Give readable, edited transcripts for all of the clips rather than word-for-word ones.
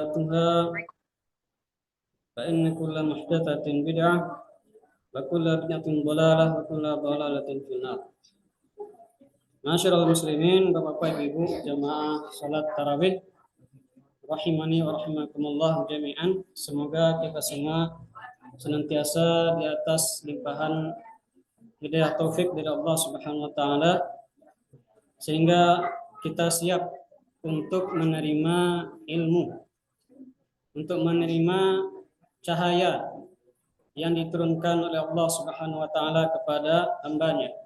محدثاتها فإن كل محدثة بدعة وكل بدعة ضلالة وكل ضلالة في النار. Masyarul muslimin, Bapak Ibu jamaah salat tarawih rahimani wa rahimakumullah jami'an. Semoga kita semua senantiasa di atas limpahan hidayah taufik dari Allah Subhanahu wa taala sehingga kita siap untuk menerima ilmu, untuk menerima cahaya yang diturunkan oleh Allah Subhanahu wa taala kepada hamba-Nya.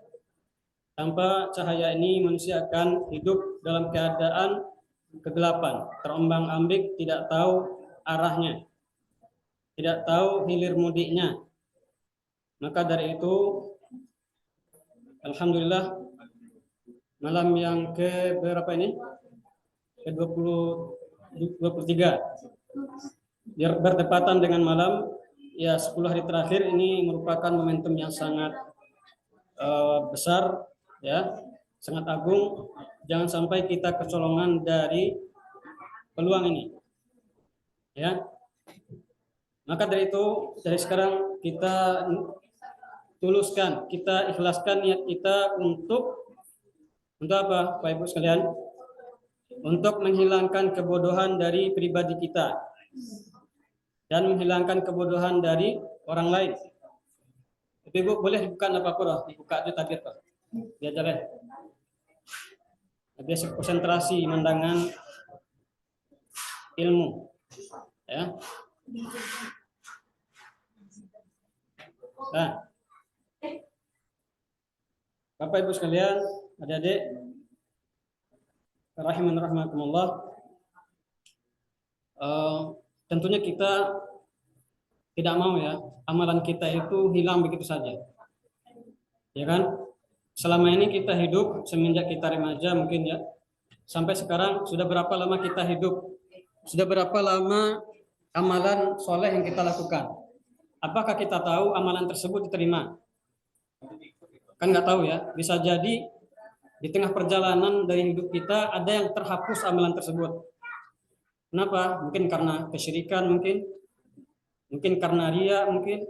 Tanpa cahaya ini manusia akan hidup dalam keadaan kegelapan, terombang-ambing, tidak tahu arahnya, tidak tahu hilir mudiknya. Maka dari itu, alhamdulillah, malam yang ke berapa ini? Ke-23. Bertepatan dengan malam 10 hari terakhir ini merupakan momentum yang sangat besar, ya, sangat agung. Jangan sampai kita kecolongan dari peluang ini, ya. Maka dari itu, dari sekarang kita tuluskan, kita ikhlaskan niat kita untuk apa, Pak Ibu sekalian? Untuk menghilangkan kebodohan dari pribadi kita dan menghilangkan kebodohan dari orang lain. Ibu boleh dibuka apa-apa, dibuka aja tabir, Pak. Biar jalan. Biar konsentrasi mendangan ilmu, ya. Nah, Bapak Ibu sekalian, adik-adik rahiman rahimakumullah, tentunya kita tidak mau, ya, amalan kita itu hilang begitu saja, ya kan? Selama ini kita hidup semenjak kita remaja mungkin, ya, sampai sekarang sudah berapa lama kita hidup? Sudah berapa lama amalan soleh yang kita lakukan? Apakah kita tahu amalan tersebut diterima? Kan nggak tahu, ya. Bisa jadi di tengah perjalanan dari hidup kita ada yang terhapus amalan tersebut. Kenapa? Mungkin karena kesyirikan, mungkin karena riya, mungkin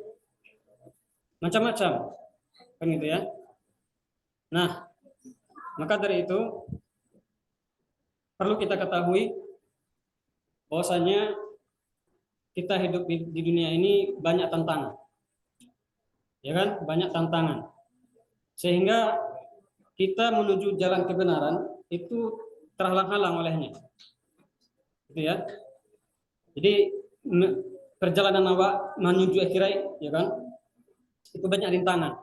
macam-macam, kan gitu, ya. Nah, maka dari itu perlu kita ketahui bahwasanya kita hidup di dunia ini banyak tantangan, ya kan? Banyak tantangan, sehingga kita menuju jalan kebenaran itu terhalang-halang olehnya, gitu, ya. Jadi perjalanan awak menuju akhirat, ya kan, itu banyak rintangan.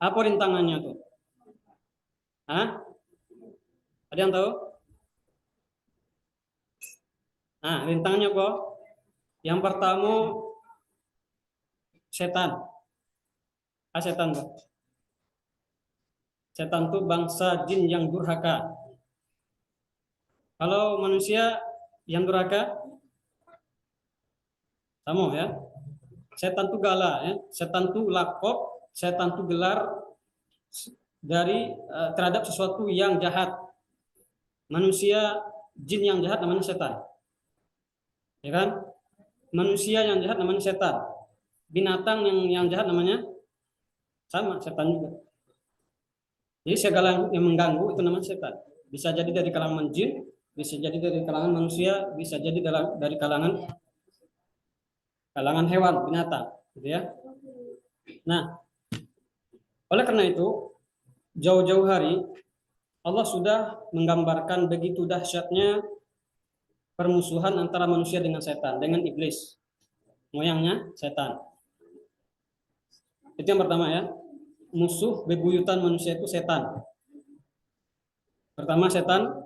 Apa rintangannya tuh? Hah? Ada yang tahu? Nah, rintangannya apa? Yang pertama, setan. Setan tuh. Setan tuh bangsa jin yang durhaka. Kalau manusia yang durhaka, sama, ya. Setan tuh gala, ya. Setan tuh lakop, setan tuh gelar dari terhadap sesuatu yang jahat. Manusia, jin yang jahat namanya setan, ya kan? Manusia yang jahat namanya setan. Binatang yang jahat namanya sama, setan juga. Jadi segala yang mengganggu itu namanya setan. Bisa jadi dari kalangan jin, bisa jadi dari kalangan manusia, bisa jadi dari kalangan hewan, binatang, gitu, ya. Nah, oleh karena itu, jauh-jauh hari Allah sudah menggambarkan begitu dahsyatnya permusuhan antara manusia dengan setan, dengan iblis. Moyangnya setan. Itu yang pertama, ya. Musuh bebuyutan manusia itu setan. Pertama setan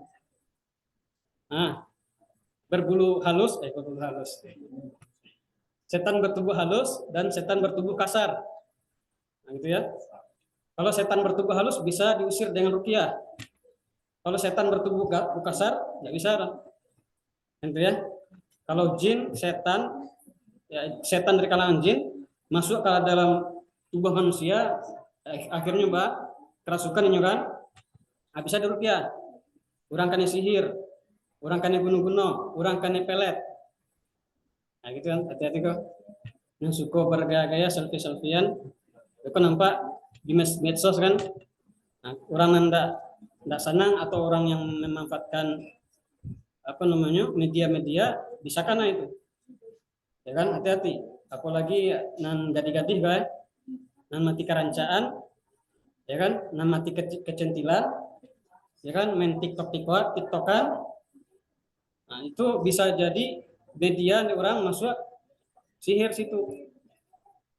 berbulu halus, Setan bertubuh halus dan setan bertubuh kasar. Nah, gitu, ya. Kalau setan bertubuh halus bisa diusir dengan ruqyah. Kalau setan bertubuh kasar, nggak bisa, gitu, ya. Kalau jin, setan, ya, setan dari kalangan jin masuk ke dalam tubuh manusia, akhirnya kerasukan ini, kan, bisa diruqyah, kurangkan sihir, orang kane gunung-gunung, orang kane pelet. Nah gitu kan, hati-hati kok. Yang suka bergaya-gaya selfie-selfian, itu nampak di medsos kan. Nah, orang ndak senang atau orang yang memanfaatkan apa namanya media-media bisa kena itu, ya kan, hati-hati. Apalagi nan gadih-gadih kan, nan mati kerancaan, ya kan, nan mati kecentilan, ya kan, main tiktokan. Nah, itu bisa jadi media orang masuk sihir situ,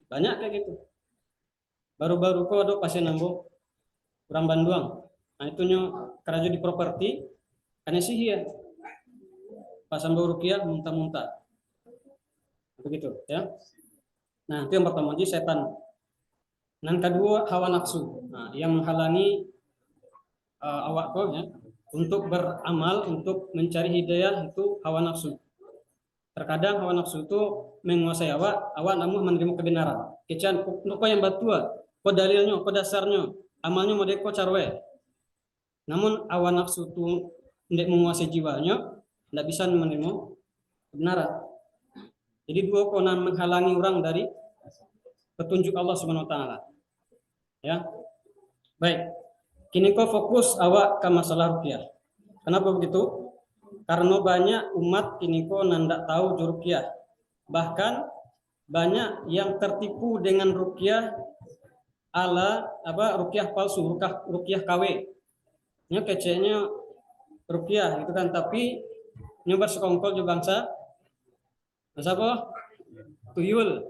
banyak kayak gitu. Baru-baru kok ada pasien nambah orang Bandung. Nah itu kerja di properti karena sihir pasang bau rukiah muntah-muntah begitu ya. Nah itu yang pertama, jadi setan. Dan kedua hawa nafsu, nah, yang menghalangi awak kau ya untuk beramal, untuk mencari hidayah, itu hawa nafsu. Terkadang hawa nafsu itu menguasai awak namun menerima kebenaran. Kecan kok yang batua, kok dalilnya, kok dasarnya, amalnya mau deko carwe. Namun hawa nafsu itu tidak menguasai jiwanya, tidak bisa menerima kebenaran. Jadi dua konan menghalangi orang dari petunjuk Allah Subhanahu wa taala. Ya. Baik. Kini kau fokus awak ke masalah ruqyah. Kenapa begitu? Karena banyak umat kini kau nandak tahu ruqyah. Bahkan banyak yang tertipu dengan ruqyah ala ruqyah palsu, ruqyah KW. Nya kecenya ruqyah gitu kan, tapi nyoba sekongkol juga bangsa apa? Tuyul.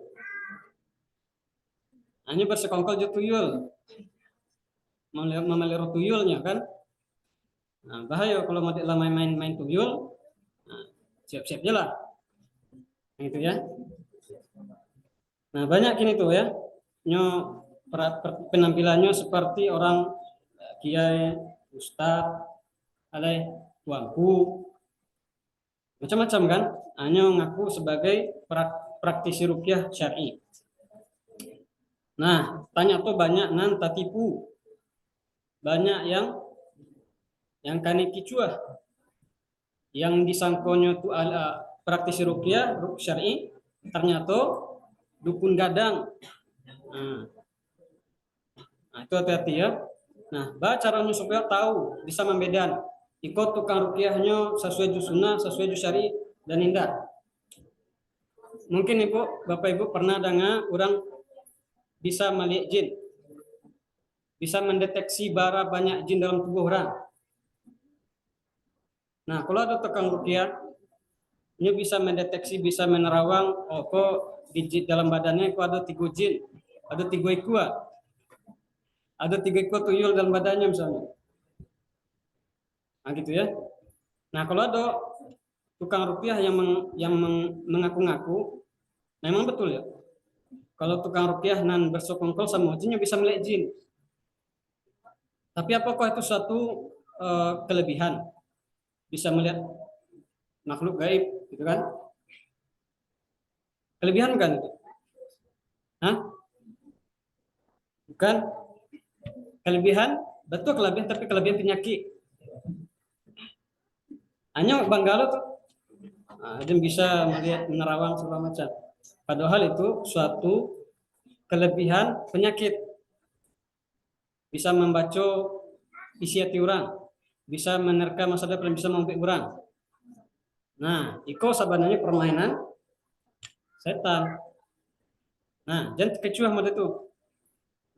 Hanya bersekongkol juga tuyul. Memelihara tuyulnya kan. Nah, bahaya kalau mau lama main tuyul. Nah, siap-siap aja lah. Gitu ya. Nah, banyak ini tuh ya. Penampilannya seperti orang kiai, ustadz, ada tuanku. Macam-macam kan. Hanya ngaku sebagai praktisi ruqyah syar'i. Nah, tanya tuh banyak nan tatipu. Banyak yang kani kicuah. Yang disangkonya tuh praktisi ruqyah syar'i, ternyata dukun gadang. Nah, itu hati-hati ya. Nah, caranya supaya tahu, bisa membedakan. Ikut tukang ruqyahnya sesuai sunnah, sesuai syar'i dan indah. Mungkin Bapak Ibu pernah dengar orang bisa melihat jin, bisa mendeteksi bara banyak jin dalam tubuh orang. Nah, kalau ada tukang ruqyah, ini bisa mendeteksi, bisa menerawang, kok di dalam badannya kok ada 3 jin, ada 3 ikua, ada 3 ikua tuyul dalam badannya misalnya. Nah, gitu ya. Nah, kalau ada tukang ruqyah yang mengaku-ngaku, memang betul ya. Kalau tukang ruqyah nan bersekongkol sama jinnya bisa melihat jin. Tapi apakah itu suatu kelebihan? Bisa melihat makhluk gaib, gitu kan? Kelebihan kan itu? Hah? Bukan kelebihan, betul kelebihan, tapi kelebihan penyakit. Hanya Banggalo tuh, dia bisa melihat menerawang segala macam. Padahal itu suatu kelebihan penyakit. Bisa membaca isi hati orang, bisa menerka masa depan, bisa mengubah orang. Nah, itu sebenarnya permainan setan. Nah, jangan kecuah mode itu.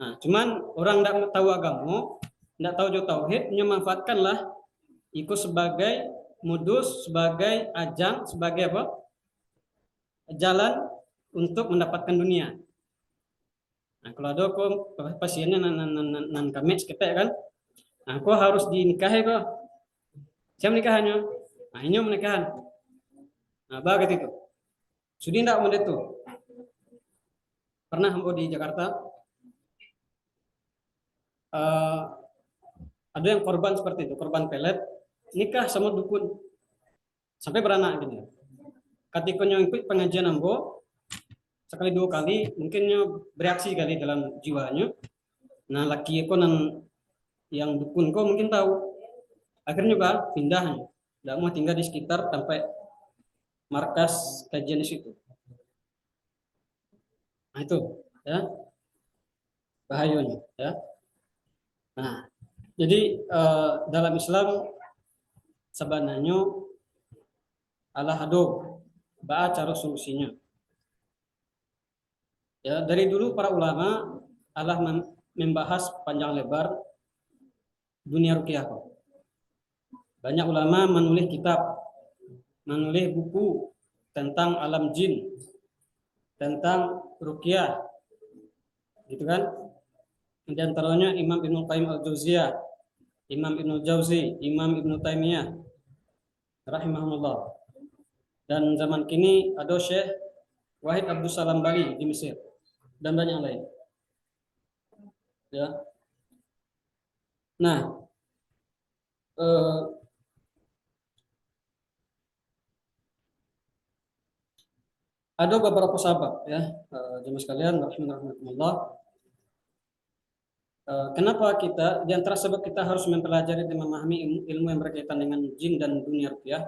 Nah, cuman orang tidak tahu agama, tidak tahu jauh tauhid, memanfaatkanlah itu sebagai modus, sebagai ajang, sebagai apa? Jalan untuk mendapatkan dunia. Nah, kalau ada kok pasiennya nan kami kita kan, nah, kok harus dinikahi kok. Siapa nikahannya? Nah, ini menikahan. Nah, bagus itu. Sudah tidak mau itu. Pernah hamba di Jakarta, ada yang korban seperti itu, korban pelet, nikah sama dukun, sampai beranak gini. Ketika ikut pengajian hamba, sekali 2 kali, mungkinnya bereaksi kali dalam jiwanya. Nah, laki ekonan yang dukun kok mungkin tahu. Akhirnya pindah. Tidak mau tinggal di sekitar sampai markas kajian di situ. Nah itu ya bahayanya ya. Nah, jadi dalam Islam sebenarnya Allah ado baca cara solusinya. Ya, dari dulu para ulama Allah membahas panjang lebar dunia ruqyah. Banyak ulama menulis kitab, menulis buku tentang alam jin, tentang ruqyah, gitu kan? Di antaranya Imam Ibnu Qayyim al-Jauziyah, Imam Ibnu Jauzi, Imam Ibnu Taimiyah, rahimahullah. Dan zaman kini ada Syekh Wahid Abdus Salam Bali di Mesir dan banyak lain. Ya. Nah, ada beberapa sahabat ya, jemaah sekalian, rahimahullah. Kenapa kita di antara sebab kita harus mempelajari dan memahami ilmu yang berkaitan dengan jin dan dunia ruqyah.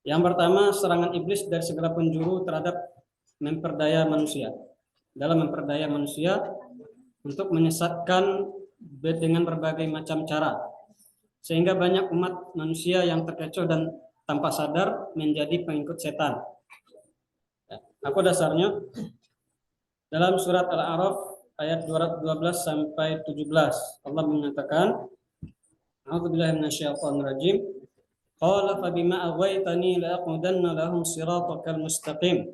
Yang pertama, serangan iblis dari segala penjuru terhadap memperdaya manusia. Dalam memperdaya manusia untuk menyesatkan dengan berbagai macam cara. Sehingga banyak umat manusia yang terkecoh dan tanpa sadar menjadi pengikut setan. Apa dasarnya? Dalam surat Al-A'raf ayat 212 sampai 17 Allah mengatakan, A'udzubillahi minasyaitonir rajim. Qala fa bima aghwaytani la aqudanna lahum siratakal mustaqim.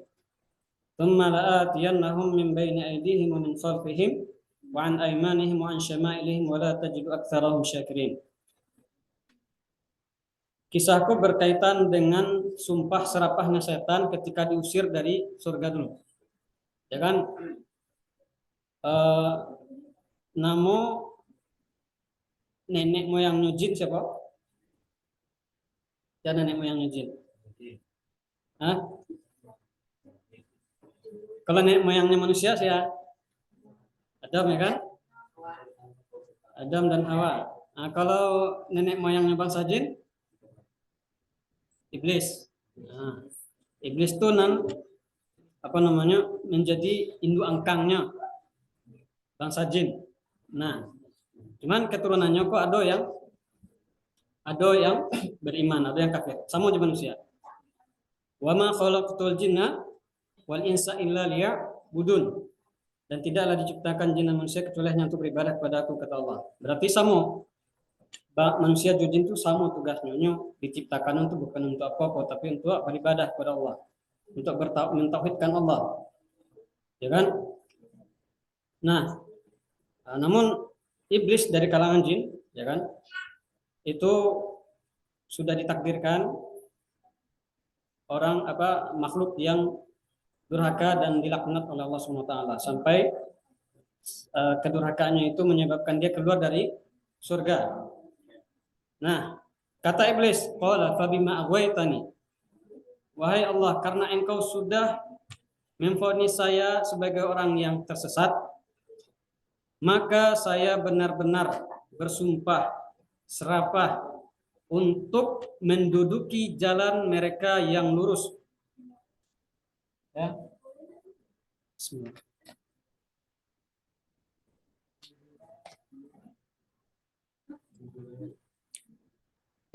Thumma la'atiyannahum min bayni aydihim wa min khalfihim wa an aymanihim wa an syama'ilihim wa la tajidu aktsarahum syakirin. Kisahku berkaitan dengan sumpah serapahnya setan ketika diusir dari surga dulu. Ya kan? Namo nenek moyangnya jin siapa? Ya, nenek moyangnya jin. Hah? Kalau nenek moyangnya manusia saya Adam ya kan? Adam dan Hawa. Nah, kalau nenek moyangnya bangsa jin, iblis. Nah, iblis itu menjadi induk angkangnya bangsa jin. Nah, cuman keturunannya kok ada yang beriman, ada yang kafir, sama aja manusia. Wa ma khalaqtul jinna wal insa illa liya'budun. Dan tidaklah diciptakan jin dan manusia kecuali hanya untuk beribadah kepada Aku, kata Allah. Berarti sama. Manusia jin itu sama tugasnya. Diciptakan untuk bukan untuk apa-apa, tapi untuk beribadah kepada Allah. Untuk mentauhidkan Allah. Ya kan? Nah, namun iblis dari kalangan jin, ya kan? Itu sudah ditakdirkan makhluk yang durhaka dan dilaknat oleh Allah SWT sampai kedurhakaannya itu menyebabkan dia keluar dari surga. Nah, kata iblis, qala fa bima aghwaytani. Wahai Allah, karena Engkau sudah memvonis saya sebagai orang yang tersesat, maka saya benar-benar bersumpah serapah untuk menduduki jalan mereka yang lurus. Ya. Bismillah.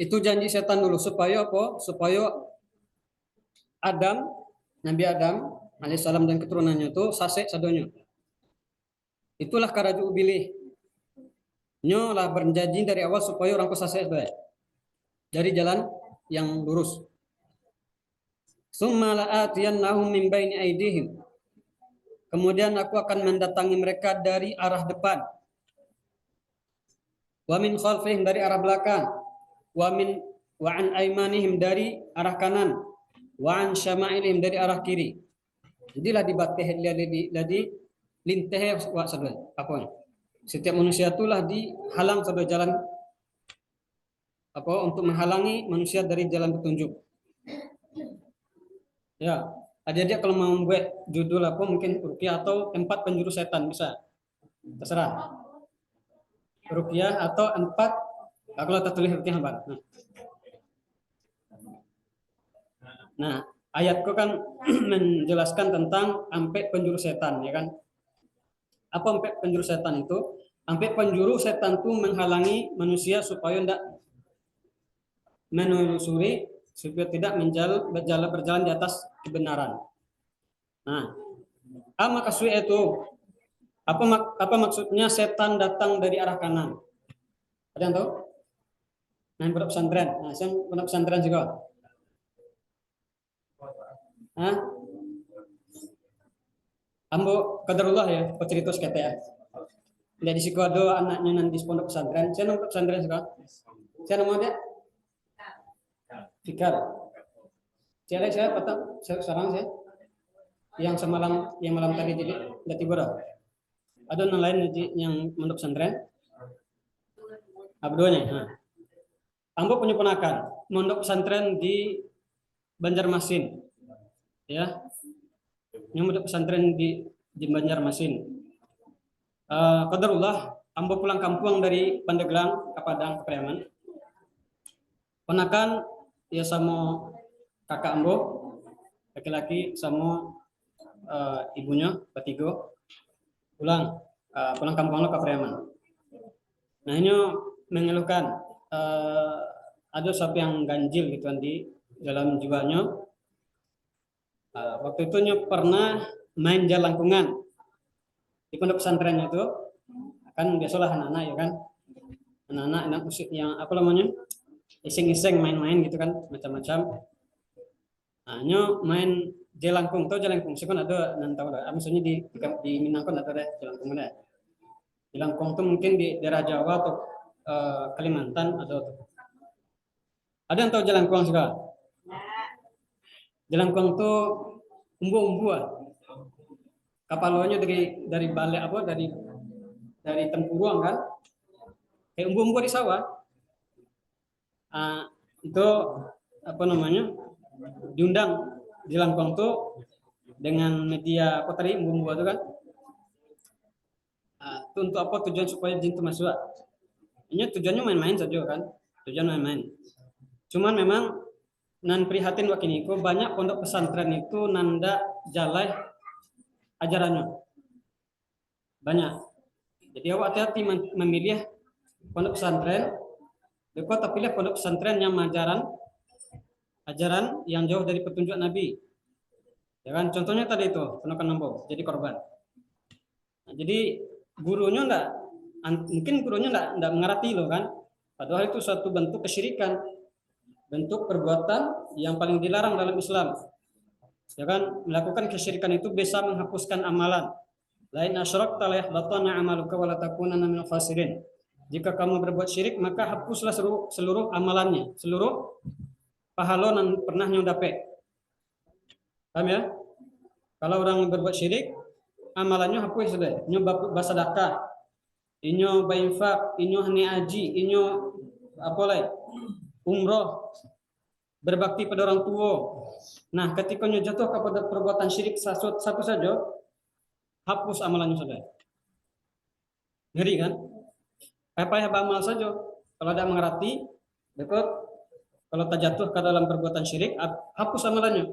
Itu janji setan dulu supaya apa? Supaya Nabi Adam alaihissalam dan keturunannya itu sasek sadonya. Itulah karaju bilih. Nyo lah berjanji dari awal supaya orang sasek dari jalan yang lurus. Summa la'atiyannahum min baini aydihim. Kemudian aku akan mendatangi mereka dari arah depan. Wa min khalfihim dari arah belakang. Wa an aymanihim dari arah kanan. Wa an syama'ilihim dari arah kiri. Jadilah di linteh wa sadwa. Apa? Setiap manusia itulah dihalang sadwa jalan untuk menghalangi manusia dari jalan petunjuk. Ya, adik-adik kalau mau membuat judul mungkin ruqyah atau 4 penjuru setan bisa. Terserah. Ruqyah atau 4 kalau tak tulis ruqyah apa? Nah. Nah, ayatku kan menjelaskan tentang ampe penjuru setan, ya kan? Apa ampe penjuru setan itu? Ampe penjuru setan itu menghalangi manusia supaya tidak menelusuri, supaya tidak berjalan di atas kebenaran. Nah, apa maksudnya itu? Apa maksudnya setan datang dari arah kanan? Ada yang tahu? Nah, pondok pesantren. Nah, saya pondok pesantren juga. Hah? Ambo kadarullah ya, pecerita sekete ya. Jadi si ada anaknya nanti di pondok pesantren. Saya pondok pesantren juga. Saya nama dia Fikar. Saya patah sekarang saya yang malam tadi jadi udah tiba dah. Ada yang lain yang pondok pesantren. Abdonya. Nah. Ambo punya ponakan mondok pesantren di Banjarmasin. Ya. Yang mondok pesantren di Banjarmasin. Qadarullah, ambo pulang kampung dari Pandeglang ke Padang ke Priaman. Ponakan ya sama kakak ambo laki-laki sama ibunya bertiga pulang kampung ke Priaman. Nah ini mengeluhkan ada sesuatu yang ganjil gitu kan di dalam jiwanya. Waktu itu pernah main jalangkungan di pondok pesantrennya itu, kan biasalah anak-anak ya kan, anak musik yang apa namanya iseng-iseng main-main gitu kan macam-macam. Nah, main jelangkung, tahu jelangkung sih kan ada nantau lah, maksudnya di Minang kan ada jelangkung ada. Jelangkung tuh mungkin di daerah Jawa atau Kalimantan ada yang tahu jelangkung juga. Jelangkung tuh umbu-umbuan. Kapalnya dari balik apa dari tempurung kan, kayak umbu-umbu di sawah. Itu apa namanya diundang di Lampung tuh dengan media apa tadi umbu-umbu itu kan. Itu untuk apa tujuan supaya jin itu masuk. Ini tujuannya main-main saja kan, tujuan main-main. Cuman memang nan prihatin wakini ko banyak pondok pesantren itu nanda jalai ajarannya banyak. Jadi awak hati-hati memilih pondok pesantren. Kau tak pilih pondok pesantren yang ajaran yang jauh dari petunjuk Nabi. Ya kan? Contohnya tadi itu penukan nombor jadi korban. Nah, jadi gurunya mungkin gurunya enggak mengerti loh kan. Padahal itu suatu bentuk kesyirikan, bentuk perbuatan yang paling dilarang dalam Islam. Ya kan? Melakukan kesyirikan itu bisa menghapuskan amalan. Lain asyrakta la yahbatanna 'amaluka wa la takunanna minal khasirin. Jika kamu berbuat syirik maka hapuslah seluruh amalannya, seluruh pahala yang pernah nyo dapat. Paham ya? Kalau orang berbuat syirik, amalannya hapus sudah. Nyo bersedekah, inyo berinfak, inyo hani haji, inyo apa lagi? Umroh, berbakti pada orang tua. Nah, ketika nyo jatuh kepada perbuatan syirik satu saja, hapus amalannya sudah. Ngeri kan? Apa yang beramal saja. Kalau tidak mengerti, dekat. Kalau tak jatuh ke dalam perbuatan syirik, hapus amalannya.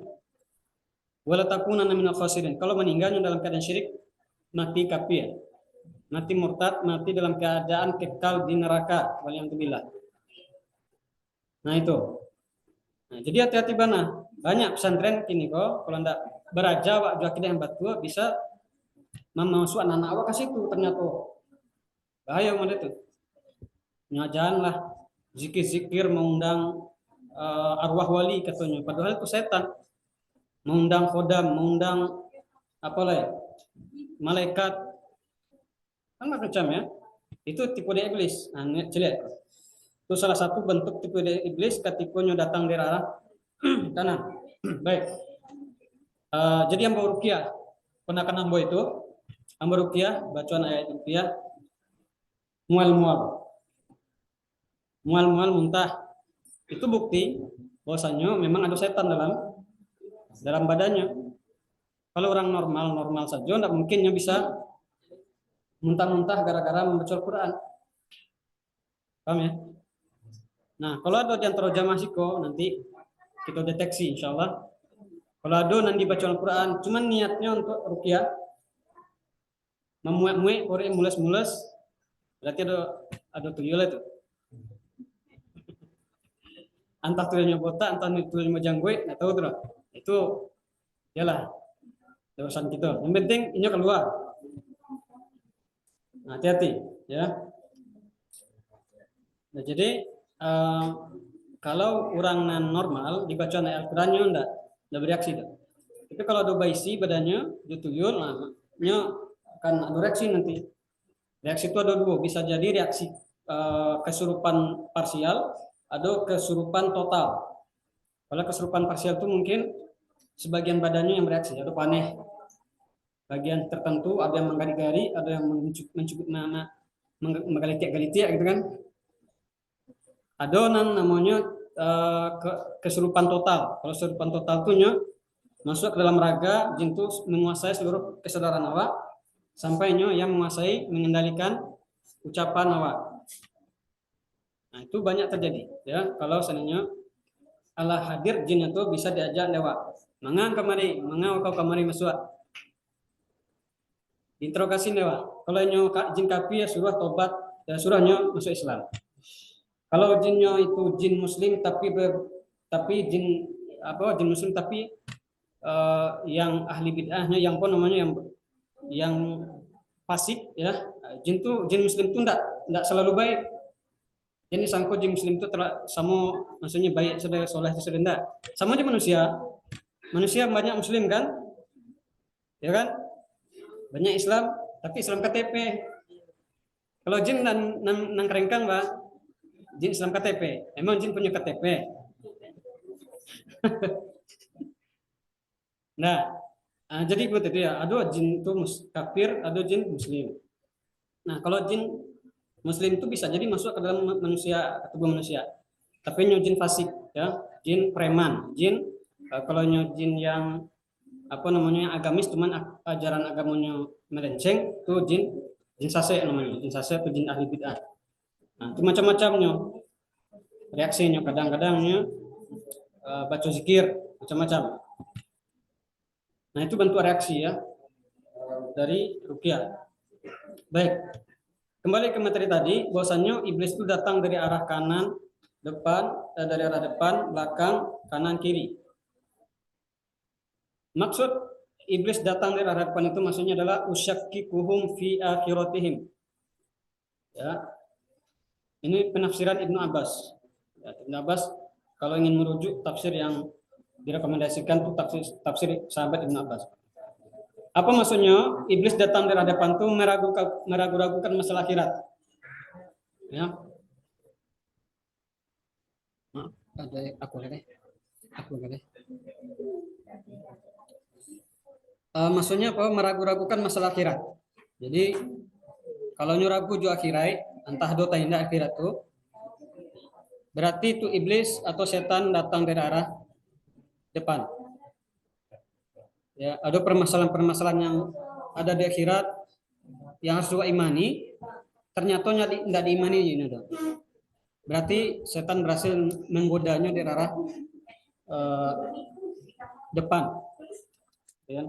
Wala takunanna minal khasirin. Kalau meninggalnya dalam keadaan syirik, mati kafir, mati murtad, mati dalam keadaan kekal di neraka. Waliyahzubillah. Nah itu. Nah, jadi hati-hati bana. Banyak pesantren kini kok kalau tidak beraja wak akidah yang batu bisa memasuk anak-anak awak ke situ ternyata. Bahaya model itu. Janganlah zikir-zikir mengundang arwah wali katanya. Padahal itu setan. Mengundang khodam, mengundang apa lagi? Malaikat. Kan macam ya. Itu tipu daya iblis. Nah, jelek. Itu salah satu bentuk tipu daya iblis ketika datang dari arah kanan. Baik. Jadi ambo ruqyah, ponakan ambo itu, ambo ruqyah, bacaan ayat ruqyah, mual muntah. Itu bukti bahwasanya memang ada setan dalam badannya. Kalau orang normal saja, tidak mungkinnya bisa muntah-muntah gara-gara membaca Al-Quran. Paham ya? Nah, kalau ada di antara jamaah siko, nanti kita deteksi insya Allah. Kalau ada nanti baca Al-Quran, cuman niatnya untuk ruqyah, memuat-muat, orang mules-mules, berarti ada tuyul itu. Entah tuyulnya botak, entah tuyulnya janggut, nggak tahu tuh. Itu, yalah, urusan kita. Yang penting ini keluar. Nah, hati-hati, ya. Nah, jadi kalau orang non normal dibaca ayat Al-Qurannya enggak bereaksi dah. Tapi kalau ada baisi badannya dituyul, nah, akan ada reaksi nanti. Reaksi itu ada dua, bisa jadi reaksi kesurupan parsial, ada kesurupan total. Kalau kesurupan parsial itu mungkin sebagian badannya yang bereaksi, ada paneh, bagian tertentu, ada yang menggari-gari, ada yang menggalitik-galitik gitu kan. Ada namanya kesurupan total. Kalau kesurupan total itu masuk ke dalam raga, jin itu menguasai seluruh kesadaran awak, sampainya yang menguasai, mengendalikan ucapan awak. Nah, itu banyak terjadi, ya. Kalau seandainya Allah hadir, jin itu bisa diajak lewat. Mangang kemari, mangau kau kemari masuk. Interogasi lewat. Kalau jin kafir ya suruh tobat, ya suruhnya masuk Islam. Kalau jinnya itu jin muslim tapi jin muslim tapi yang ahli bid'ahnya, yang apa namanya, yang fasik, ya. Jin muslim itu enggak selalu baik. Jadi sangko jin muslim itu sama, maksudnya baik, sudah soleh itu sudah enggak. Sama aja manusia. Manusia banyak muslim kan? Ya kan? Banyak Islam, tapi Islam KTP. Kalau jin nang kerengkang, Pak. Jin Islam KTP. Emang jin punya KTP? Nah, jadi begitu ya. Ada jin itu kafir, ada jin muslim. Nah, kalau jin muslim itu bisa jadi masuk ke dalam manusia, ke tubuh manusia. Tapi jin fasik, ya, jin preman, jin kalau jin yang apa namanya agamis, cuman ajaran agamanya melenceng, itu jin sase namanya, jin sase atau jin ahli bid'ah. Nah, itu macam-macamnya reaksinya, kadang-kadangnya baca zikir macam-macam. Nah, itu bentuk reaksi, ya, dari ruqyah. Baik, kembali ke materi tadi, bahwasannya iblis itu datang dari arah kanan, dari arah depan, belakang, kanan, kiri. Maksud iblis datang dari arah depan itu maksudnya adalah usyakkikuhum fi akhiratihim. Ya. Ini penafsiran Ibnu Abbas. Ya, Ibnu Abbas kalau ingin merujuk tafsir yang direkomendasikan itu tafsir sahabat Ibnu Abbas. Apa maksudnya? Iblis datang dari arah depan itu meragu-ragukan masalah akhirat. Ya. Ada aku lagi. Maksudnya apa? Meragu-ragukan masalah akhirat. Jadi kalau ragu juga akhirat, entah do tindak akhirat tuh, berarti itu iblis atau setan datang dari arah depan. Ya, ada permasalahan-permasalahan yang ada di akhirat yang harus imani, ternyata tidak diimani ini ada. Berarti setan berhasil menggodanya dari arah depan. Ya.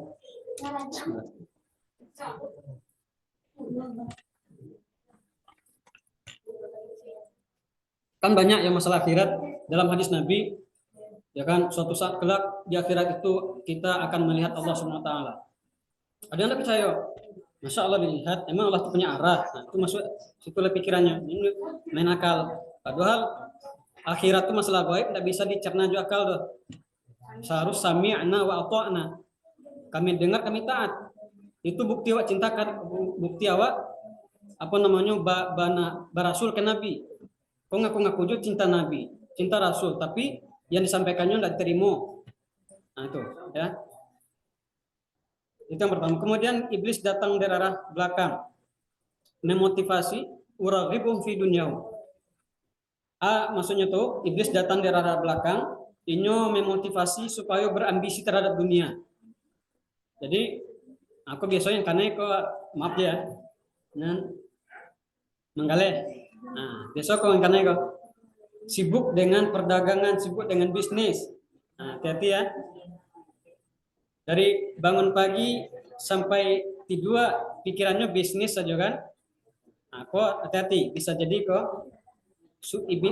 Kan banyak yang masalah akhirat dalam hadis Nabi, ya kan, suatu saat kelak di akhirat itu kita akan melihat Allah Subhanahu wa taala. Ada yang tidak percaya, Masya Allah dilihat, emang Allah itu punya arah. Nah, itu masuk situlah pikirannya, ini main akal. Padahal akhirat itu masalah gaib, tidak bisa dicerna juga akal tuh. Seharus sami'na wa ata'na. Kami dengar, kami taat. Itu bukti awak cintakan, bukti awak apa namanya barasul ke Nabi. Kau ngaku-ngaku juga cinta Nabi, cinta Rasul, tapi yang disampaikannya tidak diterima. Nah, itu, ya. Itu yang pertama. Kemudian iblis datang dari arah belakang, memotivasi uraghibum fi dunyahum. Maksudnya tuh iblis datang dari arah belakang, ini memotivasi supaya berambisi terhadap dunia. Jadi aku biasanya karena maaf ya, menggaleh. Nah, besok kau karena sibuk dengan perdagangan, sibuk dengan bisnis. Nah, hati-hati ya. Dari bangun pagi sampai tidur pikirannya bisnis saja kan. Nah, kok hati-hati, bisa jadi kok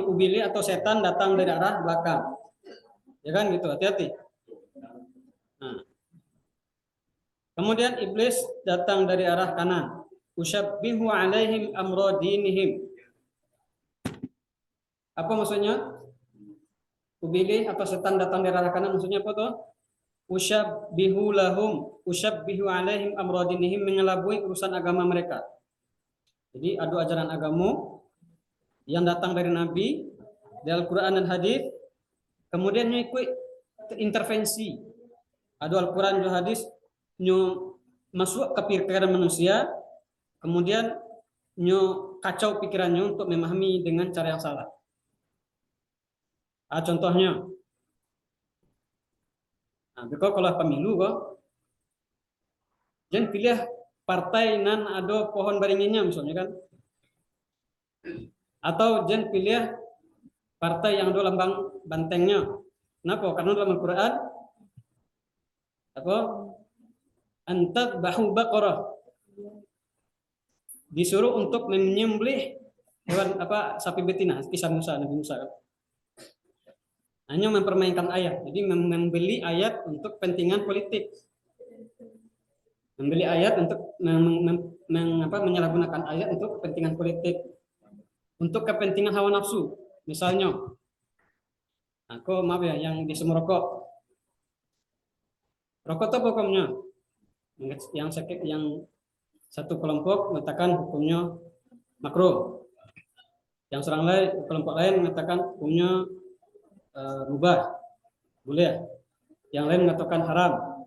ubili atau setan datang dari arah belakang. Ya kan gitu, hati-hati. Nah. Kemudian iblis datang dari arah kanan. Usyabbihu alaihim amra dinihim. Apa maksudnya? Ubili atau setan datang dari arah kanan maksudnya apa tuh? Usyabbihu lahum, usyabbihu alaihim amra dinihim, mengelabui urusan agama mereka. Jadi adu ajaran agama yang datang dari Nabi, dari Al-Quran dan hadis, kemudian ikut intervensi. Adu Al-Quran dan hadis nyo masuk ke pikiran manusia, kemudian nyo kacau pikirannya untuk memahami dengan cara yang salah. Contohnya, kalau pemilu kok, jangan pilih partai nan ada pohon beringinnya misalnya kan, atau jangan pilih partai yang ada lambang bantengnya. Kenapa? Karena dalam Al-Quran apa? Antat bahu baqarah, disuruh untuk menyembelih hewan sapi betina, kisah Musa, Nabi Musa kan. Hanya mempermainkan ayat, jadi membeli ayat untuk kepentingan politik, membeli ayat untuk menyalahgunakan ayat untuk kepentingan politik, untuk kepentingan hawa nafsu. Misalnya, aku maaf ya, yang disuruh rokok itu hukumnya, yang satu kelompok mengatakan hukumnya makruh, yang kelompok lain mengatakan hukumnya mubah, boleh, yang lain mengatakan haram.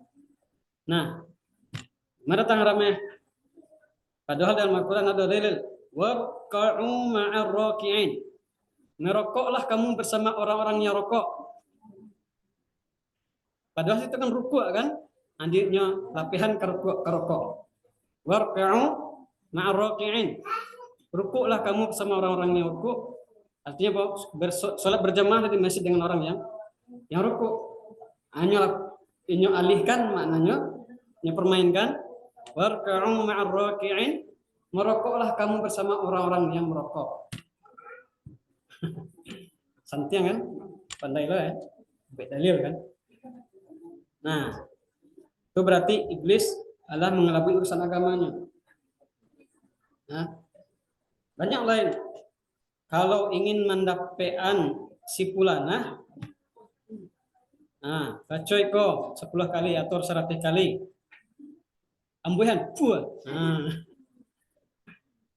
Nah, mana tang haramnya? Padahal dalam Al-Quran ada dalil, warka'u ma'ar raki'in, merokoklah kamu bersama orang-orang yang rokok. Padahal itu kan rukuk kan, andirnya latihan kerokok. Warka'u ma'ar raki'in, rukuklah kamu bersama orang-orang yang rukuk. Artinya bahwa sholat berjamaah di masjid dengan orang yang rukuk. Hanya alihkan maknanya, permainkan. Warka'u ma'ar raki'in, merokoklah kamu bersama orang-orang yang merokok. Santiang kan? Pandailah ya. Baik dalil kan? Nah, itu berarti iblis adalah mengelabui urusan agamanya. Nah, banyak lain. Kalau ingin mendapatkan si pulana, bacoy ko 10 kali atau 100 kali. Ambuhan, puah.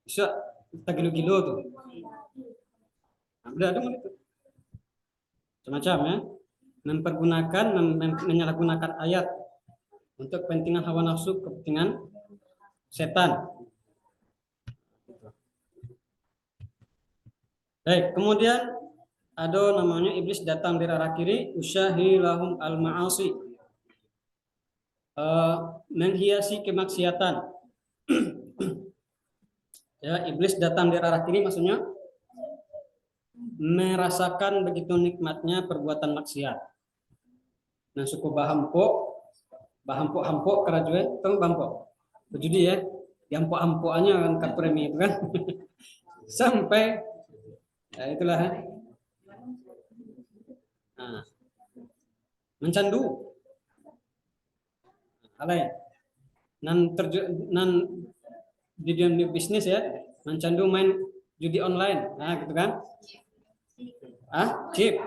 Bisa kita gilo-gilo tuh. Udah ada itu. Semacam ya, menyalahgunakan ayat untuk kepentingan hawa nafsu, kepentingan setan. Baik, kemudian ada namanya iblis datang dari arah kiri, usyahilahum al-ma'asi, menghiasi kemaksiatan. Ya, iblis datang dari arah kiri maksudnya merasakan begitu nikmatnya perbuatan maksiat. Nah, suku bahampok kerajaan tong bampok. Jadi ya, diampok-ampokannya kan karpremi itu kan. Sampai itulah. Mencandu. Alay. Nan di dunia bisnis ya, mencandu main judi online. Nah, gitu kan? Chip.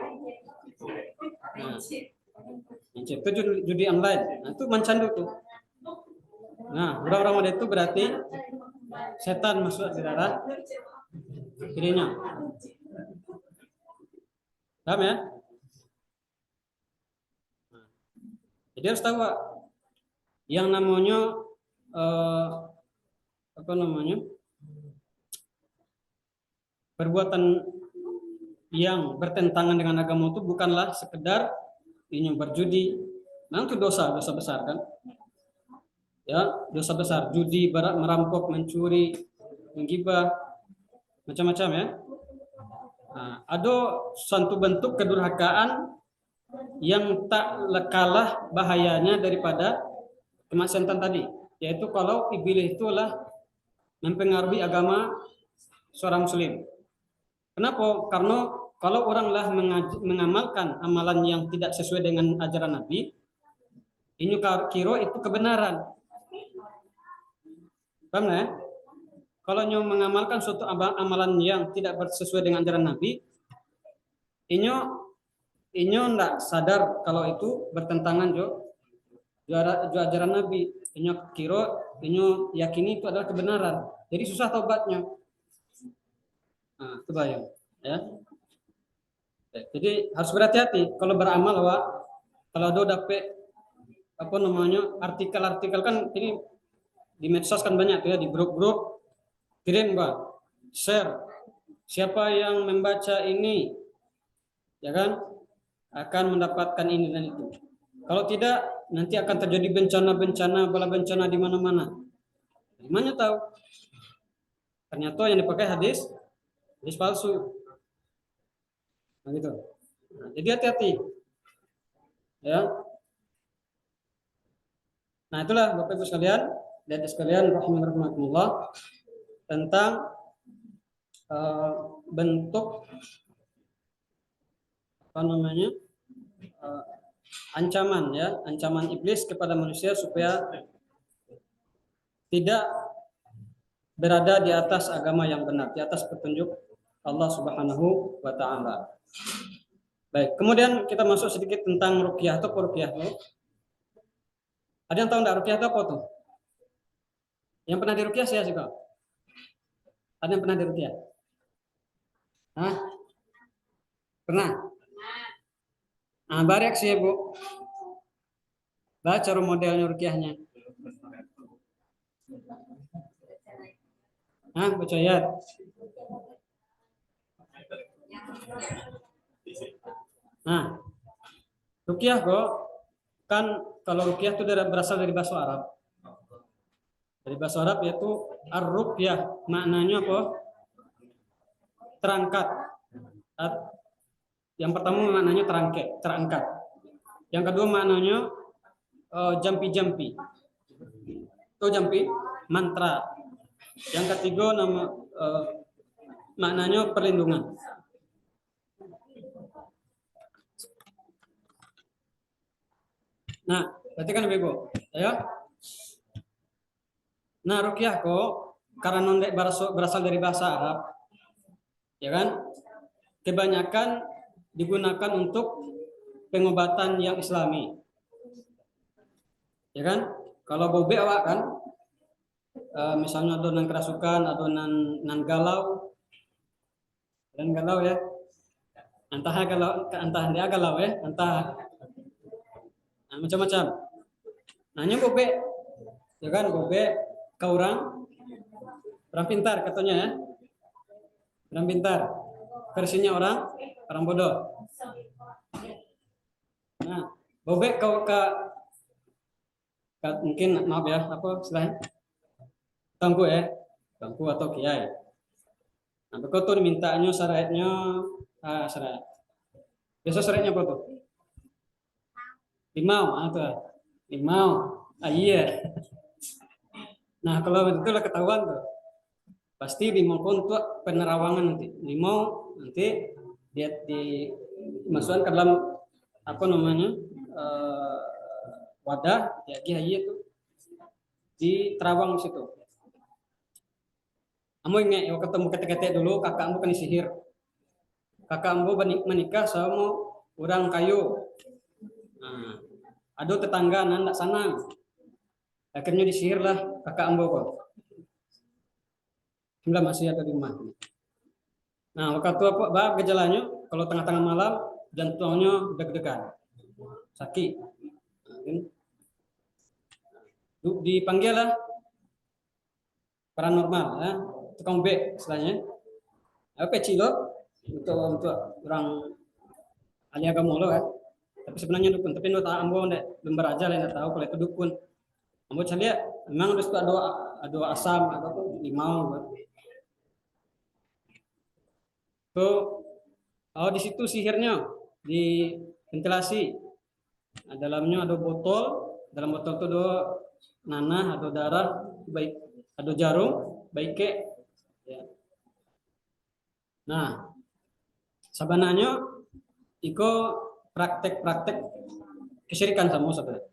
Chip itu judi online. Nah, itu mencandu tuh. Nah, orang-orang itu berarti setan masuk di darah kirinya. Paham ya? Jadi harus tahu yang namanya perbuatan yang bertentangan dengan agama itu bukanlah sekedar ini berjudi, memang itu dosa besar kan? Ya, dosa besar, judi, merampok, mencuri, menggibah, macam-macam ya. Ada suatu bentuk kedurhakaan yang tak kalah bahayanya daripada kemaksiatan tadi, yaitu kalau iblis itulah mempengaruhi agama seorang muslim. Kenapa? Karena kalau oranglah mengamalkan amalan yang tidak sesuai dengan ajaran Nabi, ini kira itu kebenaran. Paham ya? Kalau nyo mengamalkan suatu amalan yang tidak sesuai dengan ajaran Nabi, inyo ndak sadar kalau itu bertentangan jo ajaran Nabi. Inyo kira, inyo yakini itu adalah kebenaran. Jadi susah taubatnya. Nah, kebayang, ya. Jadi harus berhati-hati kalau beramal, Wak. Kalau do dapet apa namanya artikel-artikel kan ini di medsos kan banyak tuh ya, di grup-grup kirim, Pak, share. Siapa yang membaca ini, ya kan, akan mendapatkan ini dan itu. Kalau tidak, nanti akan terjadi bencana-bencana, bala bencana di mana-mana. Dari mana tahu? Ternyata yang dipakai hadis palsu. Nah, gitu. Nah, jadi hati-hati. Ya. Nah, itulah Bapak Ibu sekalian, dan sekalian rahimakumullah, tentang bentuk apa namanya? Ancaman, ya, ancaman iblis kepada manusia supaya tidak berada di atas agama yang benar, di atas petunjuk Allah Subhanahu wa taala. Baik, kemudian kita masuk sedikit tentang ruqyah atau ruqyah. Ada yang tahu enggak ruqyah itu apa tuh? Yang pernah diruqyah saya sih, kok. Ada yang pernah diruqyah? Hah? Pernah? Nah, barek sih, Bu. Baca modelnya ruqyahnya. Hah, baca ayat. Nah, ruqyah kok kan kalau ruqyah itu berasal dari bahasa Arab. Dari bahasa Arab yaitu ar-ruqyah, maknanya apa? Terangkat. Yang pertama maknanya terangkat. Yang kedua maknanya jampi-jampi. Itu jampi, mantra. Yang ketiga maknanya perlindungan. Nah, berarti kan Bego, ya. Nah, ruqyah kok karena berasal dari bahasa Arab, ya kan? Kebanyakan digunakan untuk pengobatan yang Islami, ya kan? Kalau bobe awak kan, misalnya adonan kerasukan, adonan nan galau, dan galau ya, entah dia galau ya, entah nah, macam-macam. Nanya bobe, ya kan, bobe ke orang pintar katanya ya, orang pintar, versinya orang bodoh. Nah, bobe ke mungkin maaf ya, apa istilahnya, tangku ya, tangku atau kiai. Nah, begitu dimintanya syaratnya, syarat. Biasa syaratnya apa tuh? Limau, tuh. Limau. Iya. Nah, kalau itu lah ketahuan tuh. Pasti limau untuk penerawangan nanti. Limau nanti dia dimasukkan ke dalam apa namanya? Wadah, ya itu di terawang situ. Kamu ingat ya, ketemu ketek-ketek dulu, kakakmu kan disihir. Kakakmu menikah sama orang kayu. Nah, aduh tetangga nanda sana. Akhirnya disihirlah kakakmu kok. Sebelah masih ada di rumah. Nah, waktu apa gejalanya? Kalau tengah-tengah malam jantungnya deg-degan, sakit. Dipanggil lah paranormal, ya, tukang B istilahnya. Apa cilo untuk orang ahli agama lo kan. Tapi sebenarnya dukun. Tapi lo tak ambo belum beraja lah, tahu kalau itu dukun. Ambo saya lihat memang harus ada asam atau tuh limau. Tuh, di situ sihirnya ventilasi. Nah, dalamnya ada botol, dalam botol itu ada nanah, ada darah, baik, ada jarum, baik ke. Ya. Nah, sebenarnya iko praktek-praktek kesyirikan sama sebenarnya.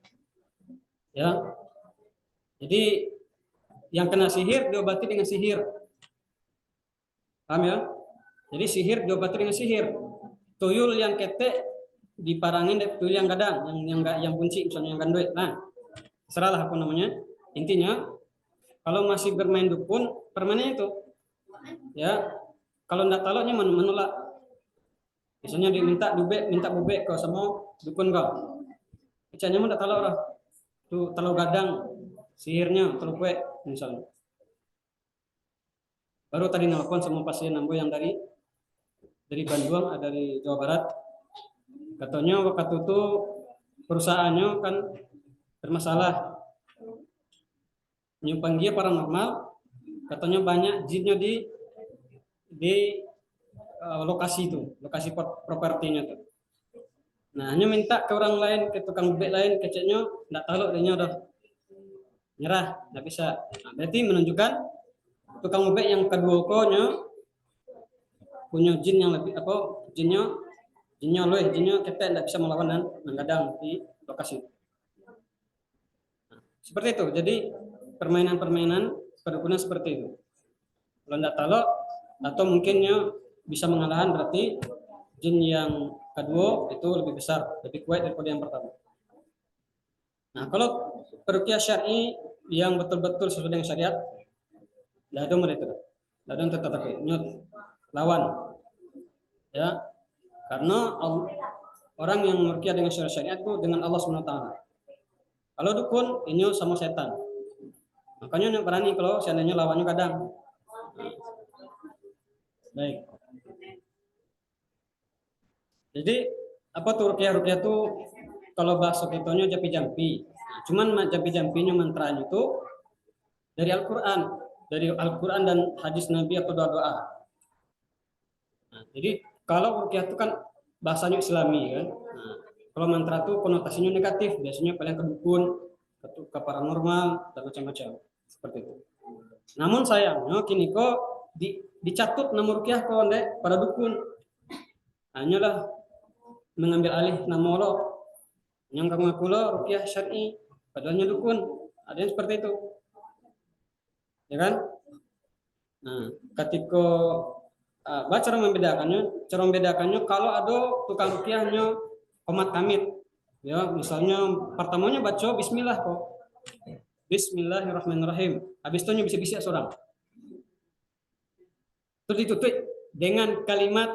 Ya. Jadi yang kena sihir diobati dengan sihir. Paham ya? Jadi sihir diobati dengan sihir. Tuyul yang ketek diparangin dari tuyul yang gadang, yang kunci misalnya yang ganduit. Nah, seralah apa namanya. Intinya kalau masih bermain dukun, permainnya itu. Ya. Kalau enggak taloknya menolak. Misalnya diminta minta bubek kau sama dukun kau. Bicanya mau enggak talok lah. Tuh talok gadang sihirnya talok kue misalnya. Baru tadi nelpon sama pasien Ambo yang dari Bandung, dari Jawa Barat. Katanya waktu itu perusahaannya kan bermasalah. Nyumpang dia paranormal, katanya banyak jinnya di lokasi itu, lokasi propertinya tuh. Nah, hanya minta ke orang lain, ke tukang bebek lain, keceknya enggak tahu dia udah nyerah, enggak bisa. Nah, berarti menunjukkan tukang bebek yang kedua konya punya jin yang lebih jinnya kita tidak bisa melawan dan menggadang di lokasi. Nah, seperti itu. Jadi permainan perdukunan seperti itu. Kalau tidak tahu atau mungkinnya bisa mengalahkan, berarti jin yang kedua itu lebih besar, lebih kuat daripada yang pertama. Nah, kalau peruqyah syar'i yang betul-betul sesuai dengan syariat, tidak ada mereka. Tidak ada yang tetap lawan. Ya, karena orang yang meruqyah dengan syariat itu dengan Allah SWT. Kalau dukun ini sama setan. Makanya yang berani kalau seandainya lawannya kadang. Baik. Jadi apa tuh ruqyah itu kalau bahasa kitonya jampi-jampi. Cuman jampi-jampinya mantranya itu dari Al-Qur'an dan hadis Nabi atau doa-doa. Nah, jadi kalau ruqyah itu kan bahasanya Islami kan. Nah, kalau mantra itu konotasinya negatif, biasanya paling ke dukun, ke paranormal dan macam-macam seperti itu. Namun sayangnya kini kok dicatut nama ruqyah kok pada dukun. Hanyalah mengambil alih nama Allah. Yang ngaku lo ruqyah syar'i, padahalnya dukun. Ada yang seperti itu. Ya kan? Nah, ketika cara membedakannya kalau ada tukang ruqyahnya komat kamit. Ya, misalnya pertamanya baca bismillah kok. Bismillahirrahmanirrahim. Habis itu bisa-bisa seorang. Terus ditutup dengan kalimat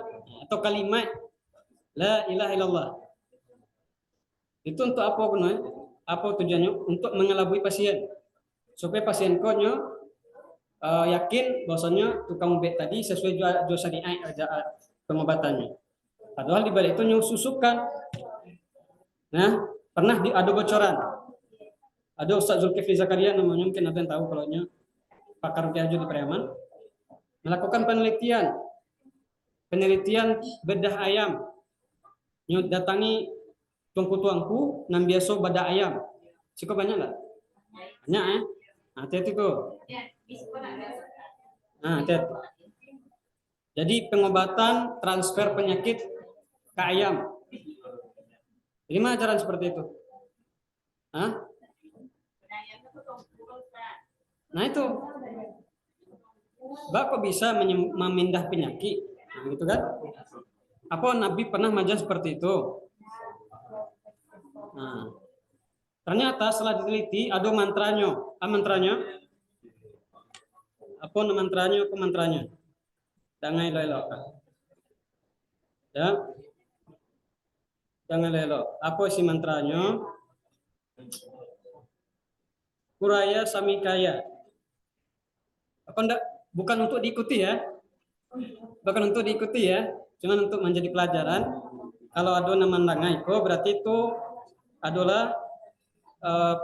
la ilaha illallah. Itu untuk apa gunanya? Apa tujuannya? Untuk mengelabui pasien. Supaya pasien konya yakin bahwasanya tukang bebek tadi sesuai syariat pengobatannya. Padahal di balik itu nyusukan. Nah, pernah ada bocoran. Ada Ustaz Zulkifli Zakaria namanya, mungkin ada yang tahu kalau pakar ruqyah di Pariaman, melakukan penelitian bedah ayam. Datangi tuangku nam biasa bedah ayam. Cukup banyak enggak? Banyak ya? Hati-hati tuh. Nah, hati-hati. Jadi pengobatan transfer penyakit ke ayam. Gimana cara seperti itu? Hah? Nah itu, kok bisa memindah penyakit, nah, gitu kan? Apa Nabi pernah mengajar seperti itu? Nah, ternyata setelah diteliti ada mantranya. Mantranya? Apa mantranya? Apa mantranya? Dangai lelo. Ya. Dangai lelo. Apa isi mantranya? Kuraya Samikaya. Apa enggak? Bukan untuk diikuti ya. Bukan untuk diikuti ya. Cuma untuk menjadi pelajaran. Kalau ada nama dangaiko berarti itu adalah